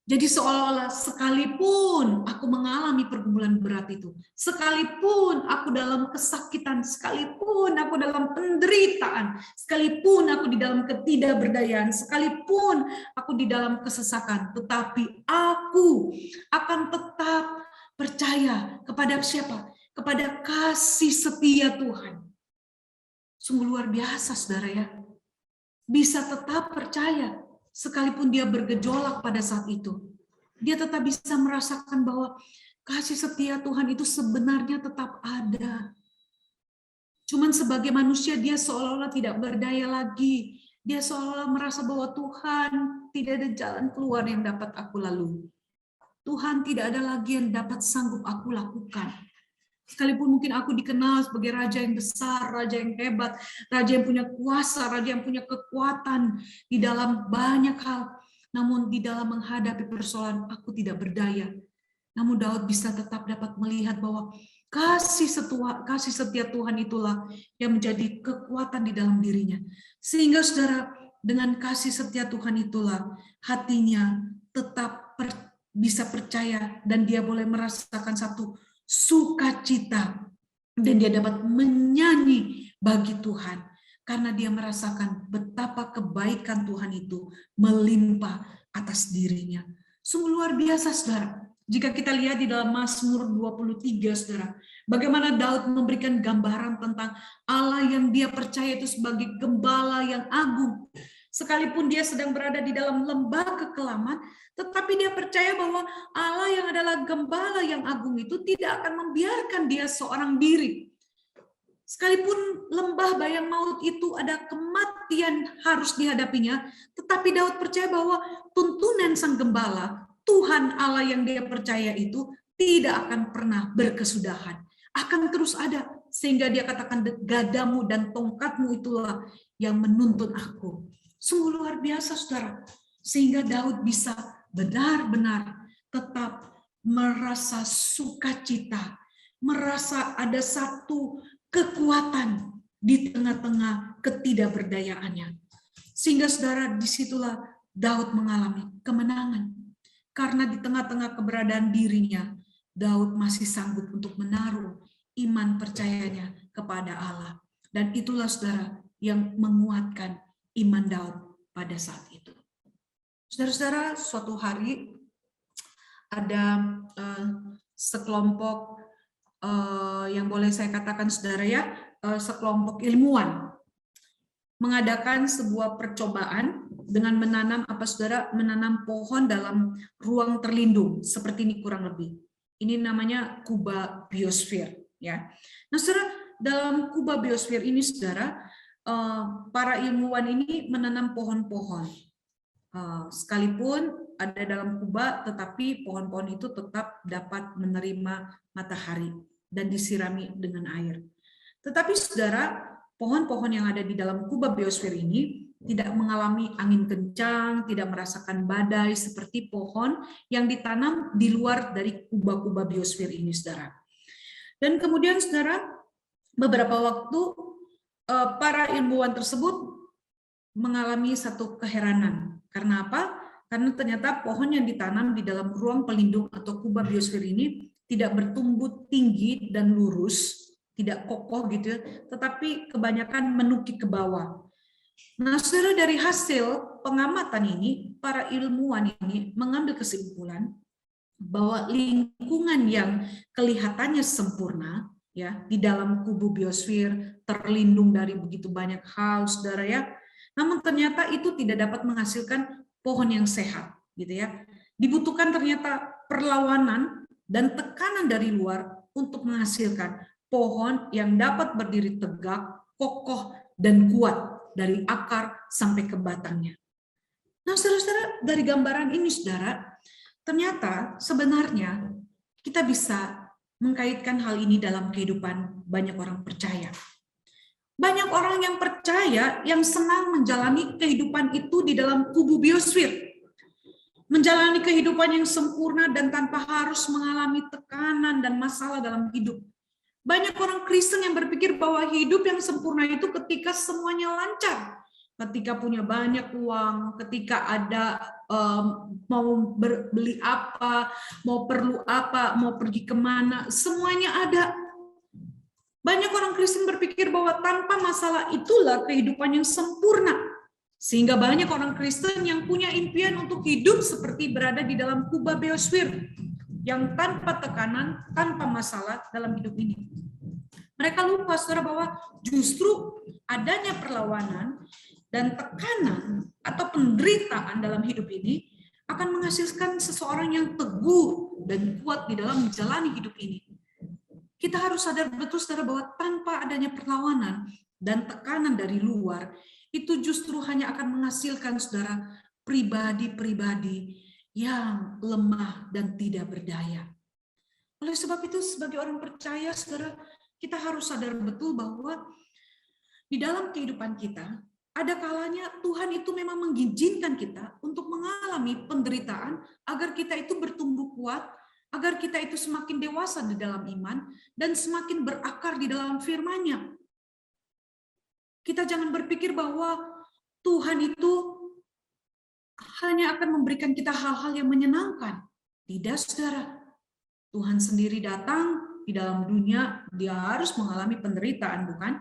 Jadi seolah-olah sekalipun aku mengalami pergumulan berat itu, sekalipun aku dalam kesakitan, sekalipun aku dalam penderitaan, sekalipun aku di dalam ketidakberdayaan, sekalipun aku di dalam kesesakan, tetapi aku akan tetap percaya kepada siapa? Kepada kasih setia Tuhan. Sungguh luar biasa, saudara ya. Bisa tetap percaya. Sekalipun dia bergejolak pada saat itu, dia tetap bisa merasakan bahwa kasih setia Tuhan itu sebenarnya tetap ada. Cuman sebagai manusia dia seolah-olah tidak berdaya lagi. Dia seolah-olah merasa bahwa Tuhan tidak ada jalan keluar yang dapat aku lalui. Tuhan tidak ada lagi yang dapat sanggup aku lakukan. Sekalipun mungkin aku dikenal sebagai raja yang besar, raja yang hebat, raja yang punya kuasa, raja yang punya kekuatan di dalam banyak hal. Namun di dalam menghadapi persoalan aku tidak berdaya. Namun Daud bisa tetap dapat melihat bahwa kasih setia Tuhan itulah yang menjadi kekuatan di dalam dirinya. Sehingga saudara, dengan kasih setia Tuhan itulah hatinya tetap bisa percaya dan dia boleh merasakan satu sukacita, dan dia dapat menyanyi bagi Tuhan karena dia merasakan betapa kebaikan Tuhan itu melimpah atas dirinya. Sungguh luar biasa, saudara. Jika kita lihat di dalam Mazmur 23, saudara, bagaimana Daud memberikan gambaran tentang Allah yang dia percaya itu sebagai gembala yang agung. Sekalipun dia sedang berada di dalam lembah kekelaman, tetapi dia percaya bahwa Allah yang adalah gembala yang agung itu tidak akan membiarkan dia seorang diri. Sekalipun lembah bayang maut itu ada kematian harus dihadapinya, tetapi Daud percaya bahwa tuntunan sang gembala, Tuhan Allah yang dia percaya itu tidak akan pernah berkesudahan. Akan terus ada, sehingga dia katakan gadamu dan tongkatmu itulah yang menuntun aku. Sungguh luar biasa, saudara. Sehingga Daud bisa benar-benar tetap merasa sukacita, merasa ada satu kekuatan di tengah-tengah ketidakberdayaannya. Sehingga saudara, disitulah Daud mengalami kemenangan. Karena di tengah-tengah keberadaan dirinya, Daud masih sanggup untuk menaruh iman percayanya kepada Allah. Dan itulah saudara yang menguatkan iman Daud pada saat itu. Saudara-saudara, suatu hari ada sekelompok yang boleh saya katakan saudara ya, sekelompok ilmuwan mengadakan sebuah percobaan dengan menanam menanam pohon dalam ruang terlindung seperti ini kurang lebih. Ini namanya kubah biosfer ya. Nah, saudara, dalam kubah biosfer ini saudara, para ilmuwan ini menanam pohon-pohon. Sekalipun ada dalam kubah, tetapi pohon-pohon itu tetap dapat menerima matahari dan disirami dengan air. Tetapi saudara, pohon-pohon yang ada di dalam kubah biosfer ini tidak mengalami angin kencang, tidak merasakan badai seperti pohon yang ditanam di luar dari kubah-kubah biosfer ini, saudara. Dan kemudian, saudara, beberapa waktu para ilmuwan tersebut mengalami satu keheranan. Karena apa? Karena ternyata pohon yang ditanam di dalam ruang pelindung atau kubah biosfer ini tidak bertumbuh tinggi dan lurus, tidak kokoh gitu, tetapi kebanyakan menukik ke bawah. Nah, saudara, dari hasil pengamatan ini, para ilmuwan ini mengambil kesimpulan bahwa lingkungan yang kelihatannya sempurna ya di dalam kubah biosfer terlindung dari begitu banyak hal, saudara ya, namun ternyata itu tidak dapat menghasilkan pohon yang sehat, gitu ya. Dibutuhkan ternyata perlawanan dan tekanan dari luar untuk menghasilkan pohon yang dapat berdiri tegak, kokoh, dan kuat dari akar sampai ke batangnya. Nah, saudara-saudara, dari gambaran ini, saudara, ternyata sebenarnya kita bisa mengkaitkan hal ini dalam kehidupan banyak orang percaya. Banyak orang yang percaya yang senang menjalani kehidupan itu di dalam kubah biosfer. Menjalani kehidupan yang sempurna dan tanpa harus mengalami tekanan dan masalah dalam hidup. Banyak orang Kristen yang berpikir bahwa hidup yang sempurna itu ketika semuanya lancar. Ketika punya banyak uang, ketika ada mau beli apa, mau perlu apa, mau pergi kemana, semuanya ada. Banyak orang Kristen berpikir bahwa tanpa masalah itulah kehidupan yang sempurna. Sehingga banyak orang Kristen yang punya impian untuk hidup seperti berada di dalam kubah biosfer yang tanpa tekanan, tanpa masalah dalam hidup ini. Mereka lupa, saudara, bahwa justru adanya perlawanan dan tekanan atau penderitaan dalam hidup ini akan menghasilkan seseorang yang teguh dan kuat di dalam menjalani hidup ini. Kita harus sadar betul, saudara, bahwa tanpa adanya perlawanan dan tekanan dari luar, itu justru hanya akan menghasilkan, saudara, pribadi-pribadi yang lemah dan tidak berdaya. Oleh sebab itu, sebagai orang percaya, saudara, kita harus sadar betul bahwa di dalam kehidupan kita, ada kalanya Tuhan itu memang mengizinkan kita untuk mengalami penderitaan agar kita itu bertumbuh kuat, agar kita itu semakin dewasa di dalam iman dan semakin berakar di dalam firman-Nya. Kita jangan berpikir bahwa Tuhan itu hanya akan memberikan kita hal-hal yang menyenangkan. Tidak, saudara. Tuhan sendiri datang di dalam dunia, dia harus mengalami penderitaan, bukan?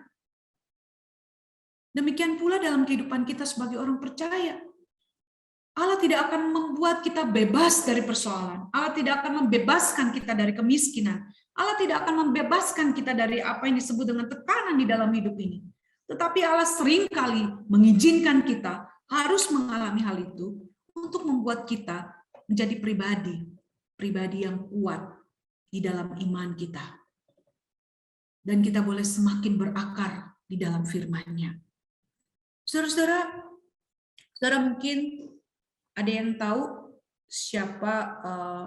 Demikian pula dalam kehidupan kita sebagai orang percaya. Allah tidak akan membuat kita bebas dari persoalan. Allah tidak akan membebaskan kita dari kemiskinan. Allah tidak akan membebaskan kita dari apa yang disebut dengan tekanan di dalam hidup ini. Tetapi Allah seringkali mengizinkan kita harus mengalami hal itu untuk membuat kita menjadi pribadi yang kuat di dalam iman kita. Dan kita boleh semakin berakar di dalam firman-Nya. Saudara mungkin ada yang tahu siapa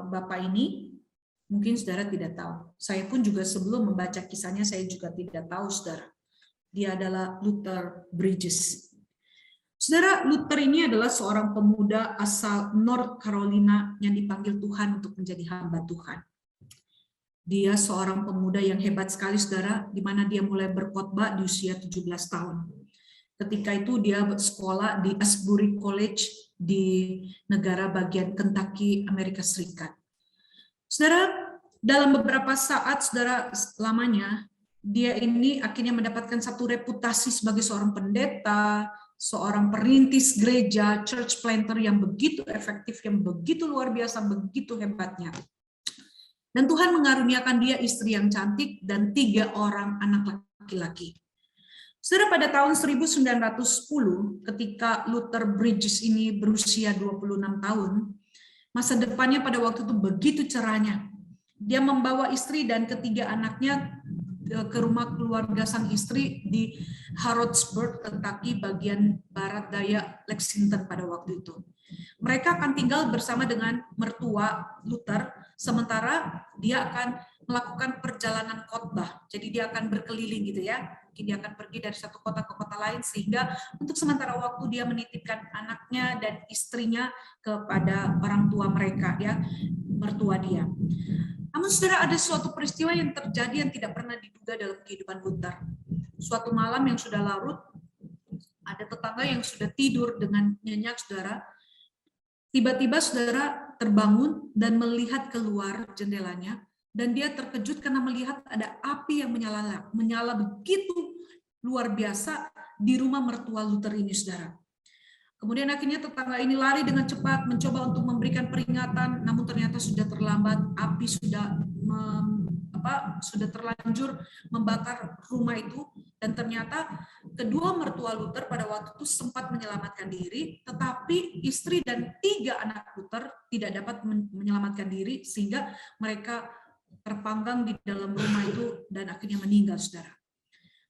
Bapak ini? Mungkin saudara tidak tahu. Saya pun juga sebelum membaca kisahnya, saya juga tidak tahu, saudara. Dia adalah Luther Bridges. Saudara, Luther ini adalah seorang pemuda asal North Carolina yang dipanggil Tuhan untuk menjadi hamba Tuhan. Dia seorang pemuda yang hebat sekali, saudara, di mana dia mulai berkhotbah di usia 17 tahun. Ketika itu dia sekolah di Asbury College di negara bagian Kentucky, Amerika Serikat. Saudara, dalam beberapa saat, saudara, lamanya, dia ini akhirnya mendapatkan satu reputasi sebagai seorang pendeta, seorang perintis gereja, church planter yang begitu efektif, yang begitu luar biasa, begitu hebatnya. Dan Tuhan mengaruniakan dia istri yang cantik dan 3 orang anak laki-laki. Saudara, pada tahun 1910, ketika Luther Bridges ini berusia 26 tahun, masa depannya pada waktu itu begitu cerahnya. Dia membawa istri dan ketiga anaknya ke rumah keluarga sang istri di Harrodsburg, Kentucky, bagian barat daya Lexington pada waktu itu. Mereka akan tinggal bersama dengan mertua Luther, sementara dia akan melakukan perjalanan khotbah. Jadi dia akan berkeliling gitu ya. Mungkin dia akan pergi dari satu kota ke kota lain, sehingga untuk sementara waktu dia menitipkan anaknya dan istrinya kepada orang tua mereka, ya, mertua dia. Namun saudara, ada suatu peristiwa yang terjadi yang tidak pernah diduga dalam kehidupan Luther. Suatu malam yang sudah larut, ada tetangga yang sudah tidur dengan nyenyak, saudara. Tiba-tiba saudara terbangun dan melihat keluar jendelanya, dan dia terkejut karena melihat ada api yang menyala begitu luar biasa di rumah mertua Luther ini, saudara. Kemudian akhirnya tetangga ini lari dengan cepat mencoba untuk memberikan peringatan, namun ternyata sudah terlambat. Api sudah terlanjur membakar rumah itu, dan ternyata kedua mertua Luther pada waktu itu sempat menyelamatkan diri, tetapi istri dan 3 anak Luther tidak dapat menyelamatkan diri, sehingga mereka terpanggang di dalam rumah itu dan akhirnya meninggal, saudara.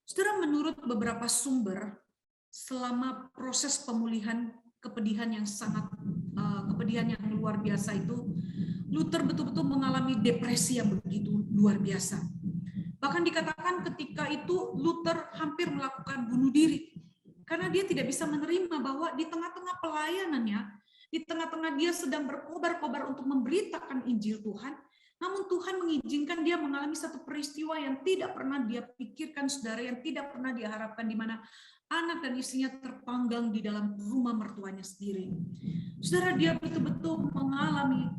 Saudara, menurut beberapa sumber, selama proses pemulihan kepedihan yang luar biasa itu, Luther betul-betul mengalami depresi yang begitu luar biasa. Bahkan dikatakan ketika itu Luther hampir melakukan bunuh diri karena dia tidak bisa menerima bahwa di tengah-tengah pelayanannya, di tengah-tengah dia sedang berkobar-kobar untuk memberitakan Injil Tuhan, namun Tuhan mengizinkan dia mengalami satu peristiwa yang tidak pernah dia pikirkan, saudara, yang tidak pernah dia harapkan, di mana anak dan istrinya terpanggang di dalam rumah mertuanya sendiri. Saudara, dia betul-betul mengalami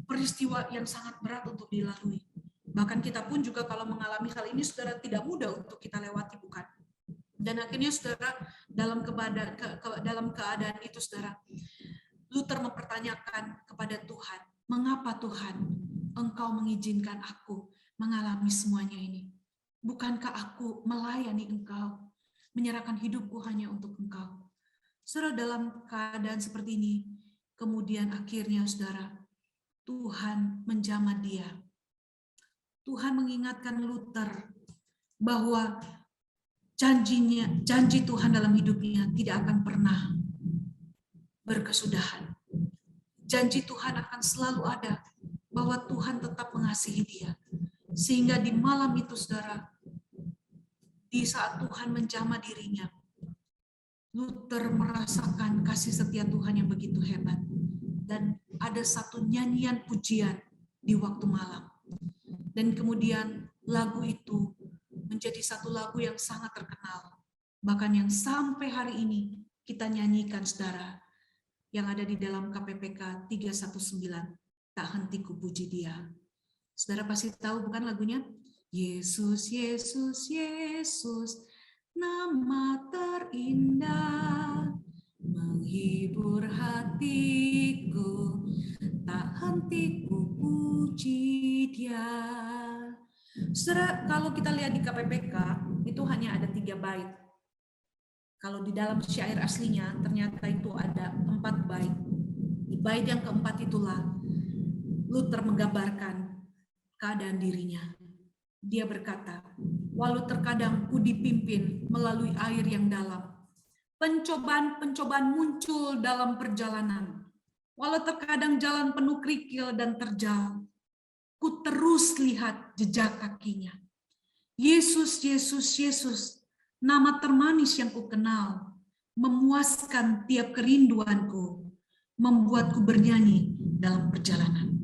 peristiwa yang sangat berat untuk dilalui. Bahkan kita pun juga kalau mengalami hal ini, saudara, tidak mudah untuk kita lewati, bukan? Dan akhirnya, saudara, dalam keadaan itu, saudara, Luther mempertanyakan kepada Tuhan, mengapa Tuhan Engkau mengizinkan aku mengalami semuanya ini? Bukankah aku melayani Engkau, menyerahkan hidupku hanya untuk Engkau? Saudara, dalam keadaan seperti ini, kemudian akhirnya, saudara, Tuhan menjamah dia. Tuhan mengingatkan Luther bahwa janji Tuhan dalam hidupnya tidak akan pernah berkesudahan. Janji Tuhan akan selalu ada, bahwa Tuhan tetap mengasihi dia. Sehingga di malam itu, saudara, di saat Tuhan menjamah dirinya, Luther merasakan kasih setia Tuhan yang begitu hebat. Dan ada satu nyanyian pujian di waktu malam. Dan kemudian lagu itu menjadi satu lagu yang sangat terkenal. Bahkan yang sampai hari ini kita nyanyikan, saudara, yang ada di dalam KPPK 319, tak henti ku puji dia. Saudara pasti tahu, bukan lagunya? Yesus, Yesus, Yesus, nama terindah, menghibur hatiku, tak henti ku puji dia. Saudara, kalau kita lihat di KPPK, itu hanya ada 3 bait. Kalau di dalam syair aslinya, ternyata itu ada 4 bait. Di bait yang keempat itulah Luther menggambarkan keadaan dirinya. Dia berkata, walau terkadang ku dipimpin melalui air yang dalam, pencobaan-pencobaan muncul dalam perjalanan, walau terkadang jalan penuh kerikil dan terjal, ku terus lihat jejak kakinya. Yesus, Yesus, Yesus, nama termanis yang ku kenal, memuaskan tiap kerinduanku, membuatku bernyanyi dalam perjalanan.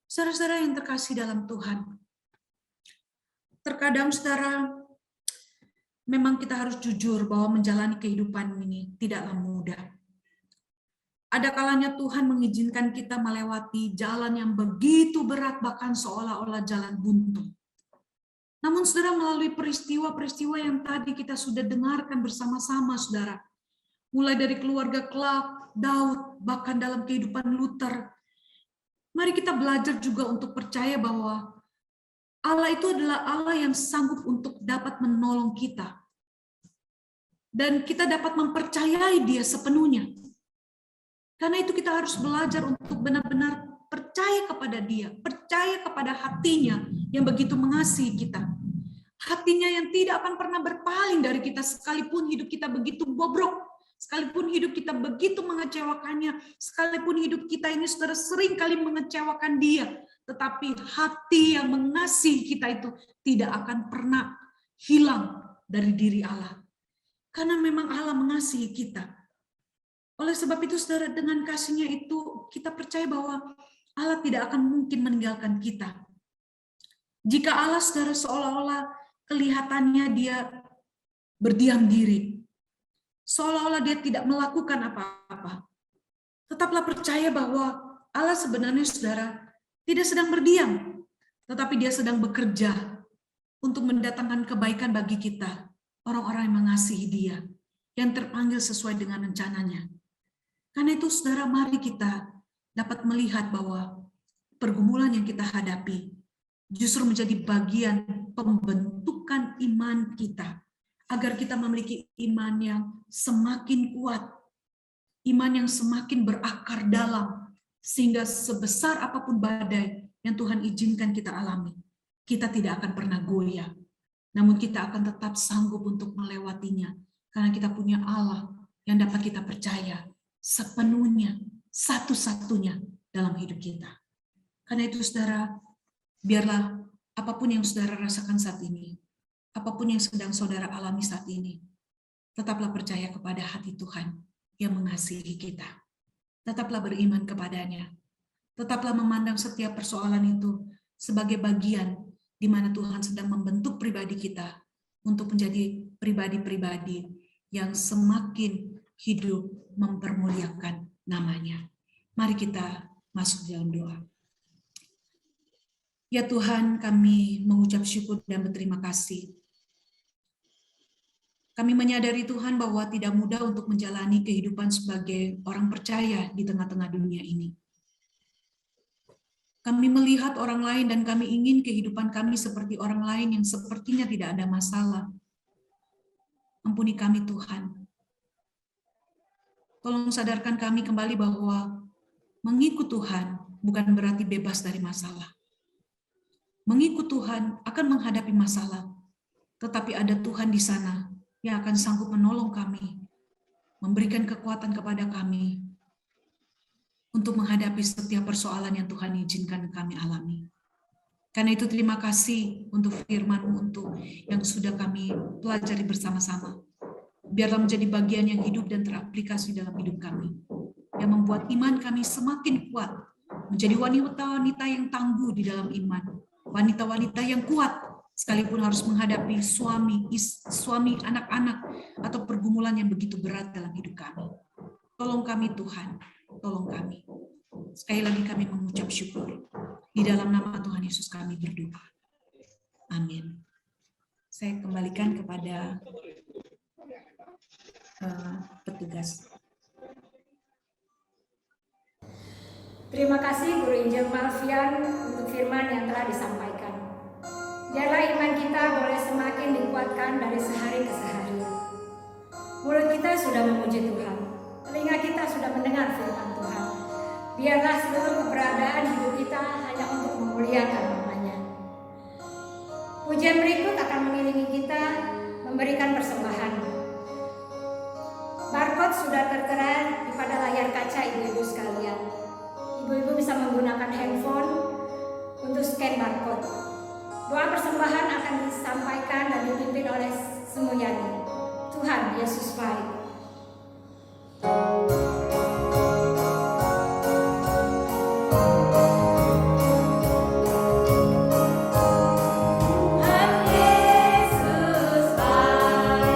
Saudara-saudara yang terkasih dalam Tuhan, terkadang, saudara, memang kita harus jujur bahwa menjalani kehidupan ini tidaklah mudah. Ada kalanya Tuhan mengizinkan kita melewati jalan yang begitu berat, bahkan seolah-olah jalan buntu. Namun saudara, melalui peristiwa-peristiwa yang tadi kita sudah dengarkan bersama-sama saudara, mulai dari keluarga Clark, Daud, bahkan dalam kehidupan Luther, mari kita belajar juga untuk percaya bahwa Allah itu adalah Allah yang sanggup untuk dapat menolong kita. Dan kita dapat mempercayai Dia sepenuhnya. Karena itu kita harus belajar untuk benar-benar percaya kepada Dia, percaya kepada hatinya yang begitu mengasihi kita. Hatinya yang tidak akan pernah berpaling dari kita sekalipun hidup kita begitu bobrok, sekalipun hidup kita begitu mengecewakannya, sekalipun hidup kita ini saudara sering kali mengecewakan Dia, tetapi hati yang mengasihi kita itu tidak akan pernah hilang dari diri Allah. Karena memang Allah mengasihi kita. Oleh sebab itu saudara, dengan kasih-Nya itu kita percaya bahwa Allah tidak akan mungkin meninggalkan kita. Jika Allah saudara seolah-olah kelihatannya Dia berdiam diri, seolah-olah Dia tidak melakukan apa-apa, tetaplah percaya bahwa Allah sebenarnya saudara tidak sedang berdiam, tetapi Dia sedang bekerja untuk mendatangkan kebaikan bagi kita, orang-orang yang mengasihi Dia, yang terpanggil sesuai dengan rencananya. Karena itu saudara, mari kita dapat melihat bahwa pergumulan yang kita hadapi justru menjadi bagian pembentukan iman kita, agar kita memiliki iman yang semakin kuat, iman yang semakin berakar dalam, sehingga sebesar apapun badai yang Tuhan izinkan kita alami, kita tidak akan pernah goyah, namun kita akan tetap sanggup untuk melewatinya, karena kita punya Allah yang dapat kita percaya sepenuhnya, satu-satunya dalam hidup kita. Karena itu saudara, biarlah apapun yang saudara rasakan saat ini, apapun yang sedang saudara alami saat ini, tetaplah percaya kepada hati Tuhan yang mengasihi kita. Tetaplah beriman kepadanya. Tetaplah memandang setiap persoalan itu sebagai bagian di mana Tuhan sedang membentuk pribadi kita untuk menjadi pribadi-pribadi yang semakin hidup mempermuliakan namanya. Mari kita masuk dalam doa. Ya Tuhan, kami mengucap syukur dan berterima kasih. Kami menyadari Tuhan bahwa tidak mudah untuk menjalani kehidupan sebagai orang percaya di tengah-tengah dunia ini. Kami melihat orang lain dan kami ingin kehidupan kami seperti orang lain yang sepertinya tidak ada masalah. Ampuni kami Tuhan. Tolong sadarkan kami kembali bahwa mengikut Tuhan bukan berarti bebas dari masalah. Mengikut Tuhan akan menghadapi masalah, tetapi ada Tuhan di sana yang akan sanggup menolong kami, memberikan kekuatan kepada kami untuk menghadapi setiap persoalan yang Tuhan izinkan kami alami. Karena itu terima kasih untuk firman-Mu untuk yang sudah kami pelajari bersama-sama. Biarlah menjadi bagian yang hidup dan teraplikasi dalam hidup kami, yang membuat iman kami semakin kuat, menjadi wanita-wanita yang tangguh di dalam iman, wanita-wanita yang kuat, sekalipun harus menghadapi suami, anak-anak, atau pergumulan yang begitu berat dalam hidup kami. Tolong kami Tuhan, tolong kami. Sekali lagi kami mengucap syukur. Di dalam nama Tuhan Yesus kami berdoa. Amin. Saya kembalikan kepada petugas. Terima kasih Guru Injil Malvian untuk firman yang telah disampaikan. Biarlah iman kita boleh semakin dikuatkan dari sehari ke sehari. Mulut kita sudah memuji Tuhan, telinga kita sudah mendengar firman Tuhan. Biarlah seluruh keberadaan hidup kita hanya untuk memuliakan nama-Nya. Pujian berikut akan mengiringi kita memberikan persembahan. Barcode sudah tertera pada layar kaca ibu-ibu sekalian. Ibu-ibu bisa menggunakan handphone untuk scan barcode. Doa persembahan akan disampaikan dan dipimpin oleh Semuyani. Tuhan Yesus baik. Tuhan Yesus baik.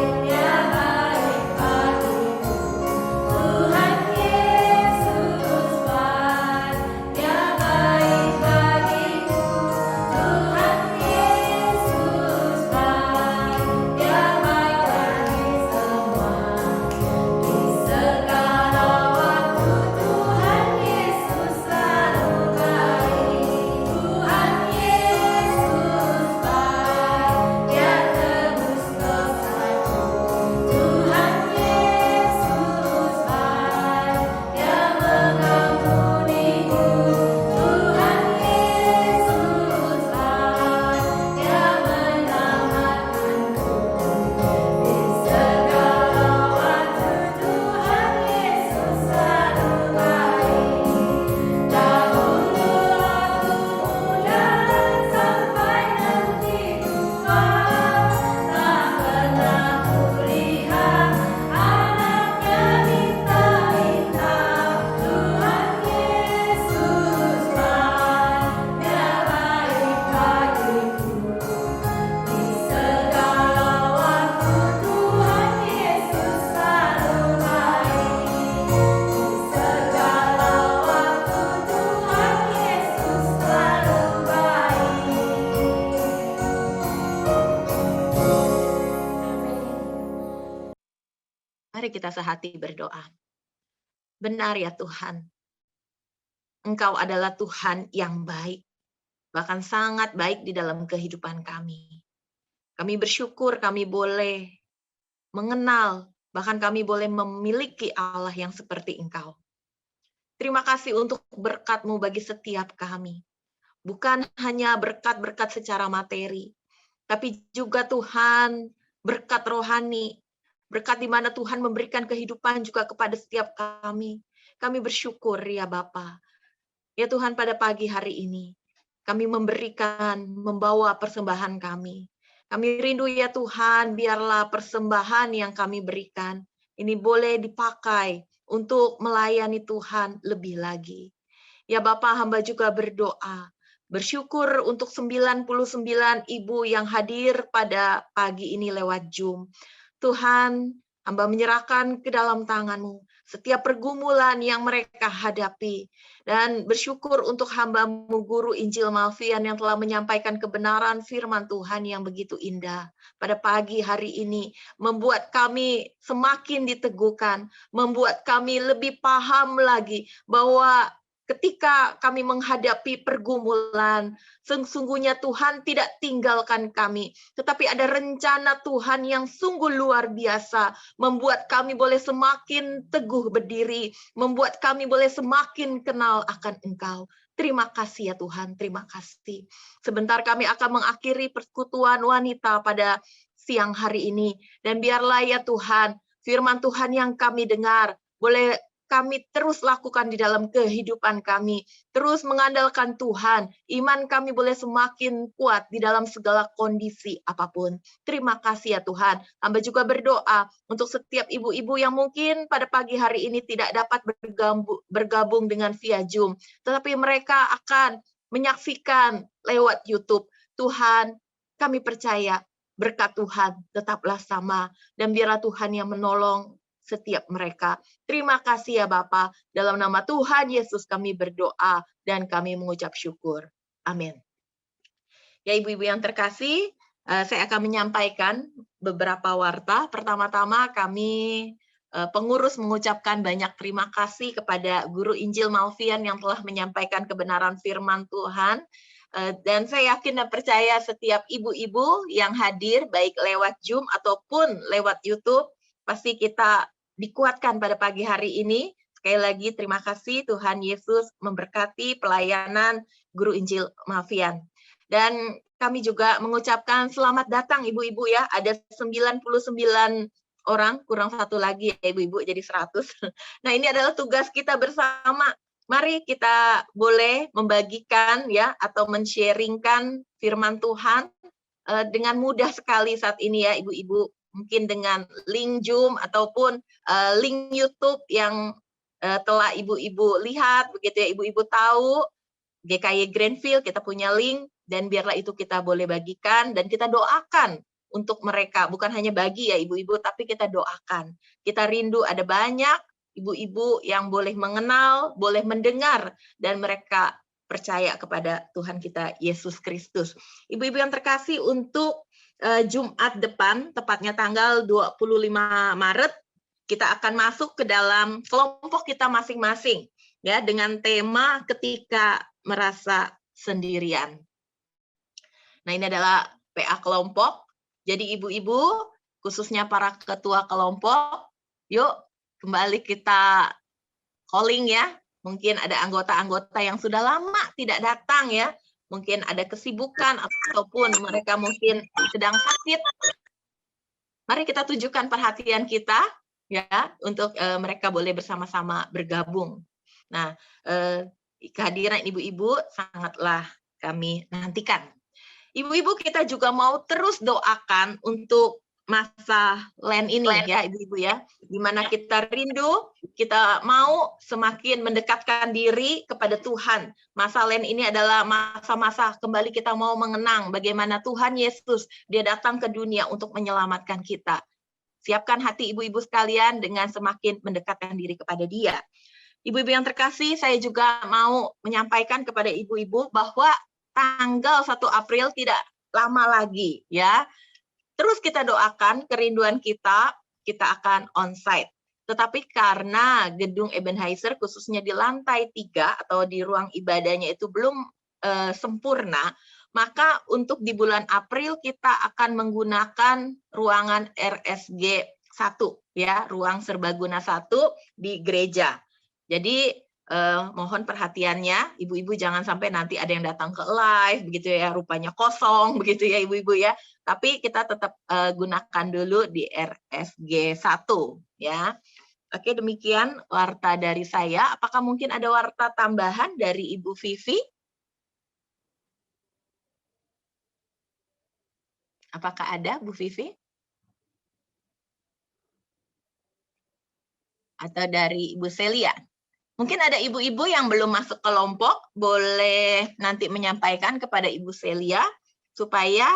Mari kita sehati berdoa. Benar ya Tuhan, Engkau adalah Tuhan yang baik, bahkan sangat baik di dalam kehidupan kami. Kami bersyukur kami boleh mengenal, bahkan kami boleh memiliki Allah yang seperti Engkau. Terima kasih untuk berkat-Mu bagi setiap kami. Bukan hanya berkat-berkat secara materi, tapi juga Tuhan berkat rohani, berkat di mana Tuhan memberikan kehidupan juga kepada setiap kami. Kami bersyukur ya Bapa. Ya Tuhan, pada pagi hari ini kami membawa persembahan kami. Kami rindu ya Tuhan, biarlah persembahan yang kami berikan ini boleh dipakai untuk melayani Tuhan lebih lagi. Ya Bapa, hamba juga berdoa, bersyukur untuk 99 ibu yang hadir pada pagi ini lewat Zoom. Tuhan, hamba menyerahkan ke dalam tangan-Mu setiap pergumulan yang mereka hadapi. Dan bersyukur untuk hamba-Mu Guru Injil Malvian yang telah menyampaikan kebenaran firman Tuhan yang begitu indah. Pada pagi hari ini, membuat kami semakin diteguhkan, membuat kami lebih paham lagi bahwa ketika kami menghadapi pergumulan, sesungguhnya Tuhan tidak tinggalkan kami, tetapi ada rencana Tuhan yang sungguh luar biasa, membuat kami boleh semakin teguh berdiri, membuat kami boleh semakin kenal akan Engkau. Terima kasih ya Tuhan, terima kasih. Sebentar kami akan mengakhiri persekutuan wanita pada siang hari ini, dan biarlah ya Tuhan, firman Tuhan yang kami dengar, boleh kami terus lakukan di dalam kehidupan kami, terus mengandalkan Tuhan, iman kami boleh semakin kuat di dalam segala kondisi apapun. Terima kasih ya Tuhan. Hamba juga berdoa untuk setiap ibu-ibu yang mungkin pada pagi hari ini tidak dapat bergabung dengan via Zoom, tetapi mereka akan menyaksikan lewat YouTube. Tuhan, kami percaya berkat Tuhan tetaplah sama, dan biarlah Tuhan yang menolong setiap mereka. Terima kasih ya Bapa. Dalam nama Tuhan Yesus kami berdoa dan kami mengucap syukur. Amin. Ya ibu-ibu yang terkasih, saya akan menyampaikan beberapa warta. Pertama-tama kami pengurus mengucapkan banyak terima kasih kepada Guru Injil Malvian yang telah menyampaikan kebenaran firman Tuhan. Dan saya yakin dan percaya setiap ibu-ibu yang hadir baik lewat Zoom ataupun lewat YouTube, pasti kita dikuatkan pada pagi hari ini. Sekali lagi terima kasih, Tuhan Yesus memberkati pelayanan Guru Injil Malvian. Dan kami juga mengucapkan selamat datang ibu-ibu ya, ada 99 orang, kurang satu lagi ya ibu-ibu jadi 100. Nah ini adalah tugas kita bersama. Mari kita boleh membagikan ya atau men-sharingkan firman Tuhan dengan mudah sekali saat ini ya ibu-ibu. Mungkin dengan link Zoom ataupun link YouTube yang telah ibu-ibu lihat, begitu ya ibu-ibu tahu, GKY Greenfield kita punya link, dan biarlah itu kita boleh bagikan, dan kita doakan untuk mereka, bukan hanya bagi ya ibu-ibu, tapi kita doakan. Kita rindu ada banyak ibu-ibu yang boleh mengenal, boleh mendengar, dan mereka percaya kepada Tuhan kita Yesus Kristus. Ibu-ibu yang terkasih, untuk Jumat depan, tepatnya tanggal 25 Maret, kita akan masuk ke dalam kelompok kita masing-masing, ya, dengan tema ketika merasa sendirian. Nah, ini adalah PA kelompok. Jadi ibu-ibu, khususnya para ketua kelompok, yuk kembali kita calling ya. Mungkin ada anggota-anggota yang sudah lama tidak datang ya. Mungkin ada kesibukan ataupun mereka mungkin sedang sakit. Mari kita tunjukkan perhatian kita ya untuk mereka boleh bersama-sama bergabung. Nah, kehadiran ibu-ibu sangatlah kami nantikan. Ibu-ibu kita juga mau terus doakan untuk masa Lent ini ya ibu-ibu ya, di mana kita rindu, kita mau semakin mendekatkan diri kepada Tuhan. Masa Lent ini adalah masa-masa kembali kita mau mengenang bagaimana Tuhan Yesus, dia datang ke dunia untuk menyelamatkan kita. Siapkan hati ibu-ibu sekalian dengan semakin mendekatkan diri kepada dia. Ibu-ibu yang terkasih, saya juga mau menyampaikan kepada ibu-ibu bahwa tanggal 1 April tidak lama lagi ya. Terus kita doakan kerinduan kita kita akan onsite. Tetapi karena gedung Ebenezer khususnya di lantai 3 atau di ruang ibadahnya itu belum sempurna, maka untuk di bulan April kita akan menggunakan ruangan RSG 1 ya, ruang serbaguna 1 di gereja. Jadi mohon perhatiannya, ibu-ibu jangan sampai nanti ada yang datang ke live begitu ya, rupanya kosong begitu ya ibu-ibu ya. Tapi kita tetap gunakan dulu di RSG 1 ya. Oke, demikian warta dari saya. Apakah mungkin ada warta tambahan dari Ibu Vivi? Apakah ada, Bu Vivi? Atau dari Ibu Celia? Mungkin ada ibu-ibu yang belum masuk kelompok, boleh nanti menyampaikan kepada Ibu Celia, supaya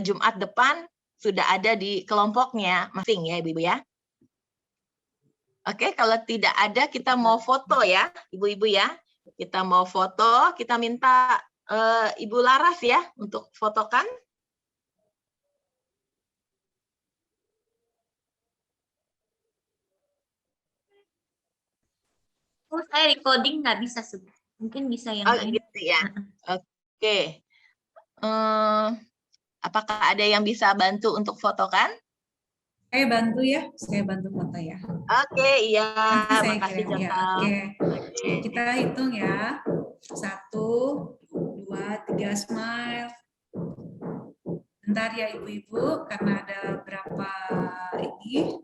Jumat depan sudah ada di kelompoknya masing ya ibu-ibu ya. Oke, kalau tidak ada kita mau foto ya, ibu-ibu ya. Kita mau foto, kita minta Ibu Laras ya untuk fotokan. Oh, saya recording nggak bisa, mungkin bisa yang lain. Gitu ya. Oke. Apakah ada yang bisa bantu untuk fotokan? Saya bantu ya, saya bantu foto ya. Oke, iya. Makasih ya. Oke. Kita hitung ya. 1, 2, 3 smile. Bentar ya ibu-ibu, karena ada berapa ini,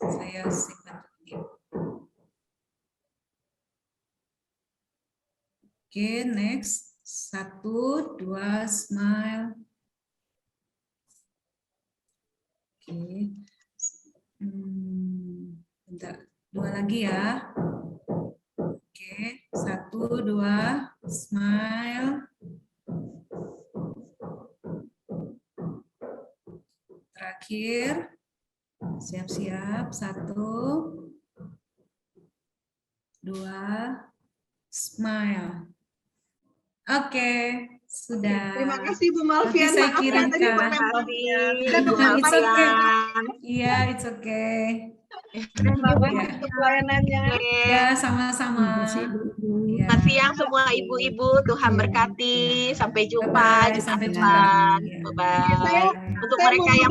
saya bantu ini. Oke, next. 1, 2, smile. Oke. Bentar. 2 lagi ya. Oke. 1, 2, smile. Terakhir. Siap-siap. 1, 2, smile. Oke, sudah. Terima kasih Bu Malvian. Nanti saya kirimkan. Terima kasih Bu It's okay. Malvian. Iya, it's okay. Terima kasih untuk pelayanannya. Ya, sama-sama. Selamat siang semua ibu-ibu. Tuhan berkati. Sampai jumpa. Bye-bye. Sampai jumpa. Jumat depan. Iya. Bye-bye. Untuk mereka yang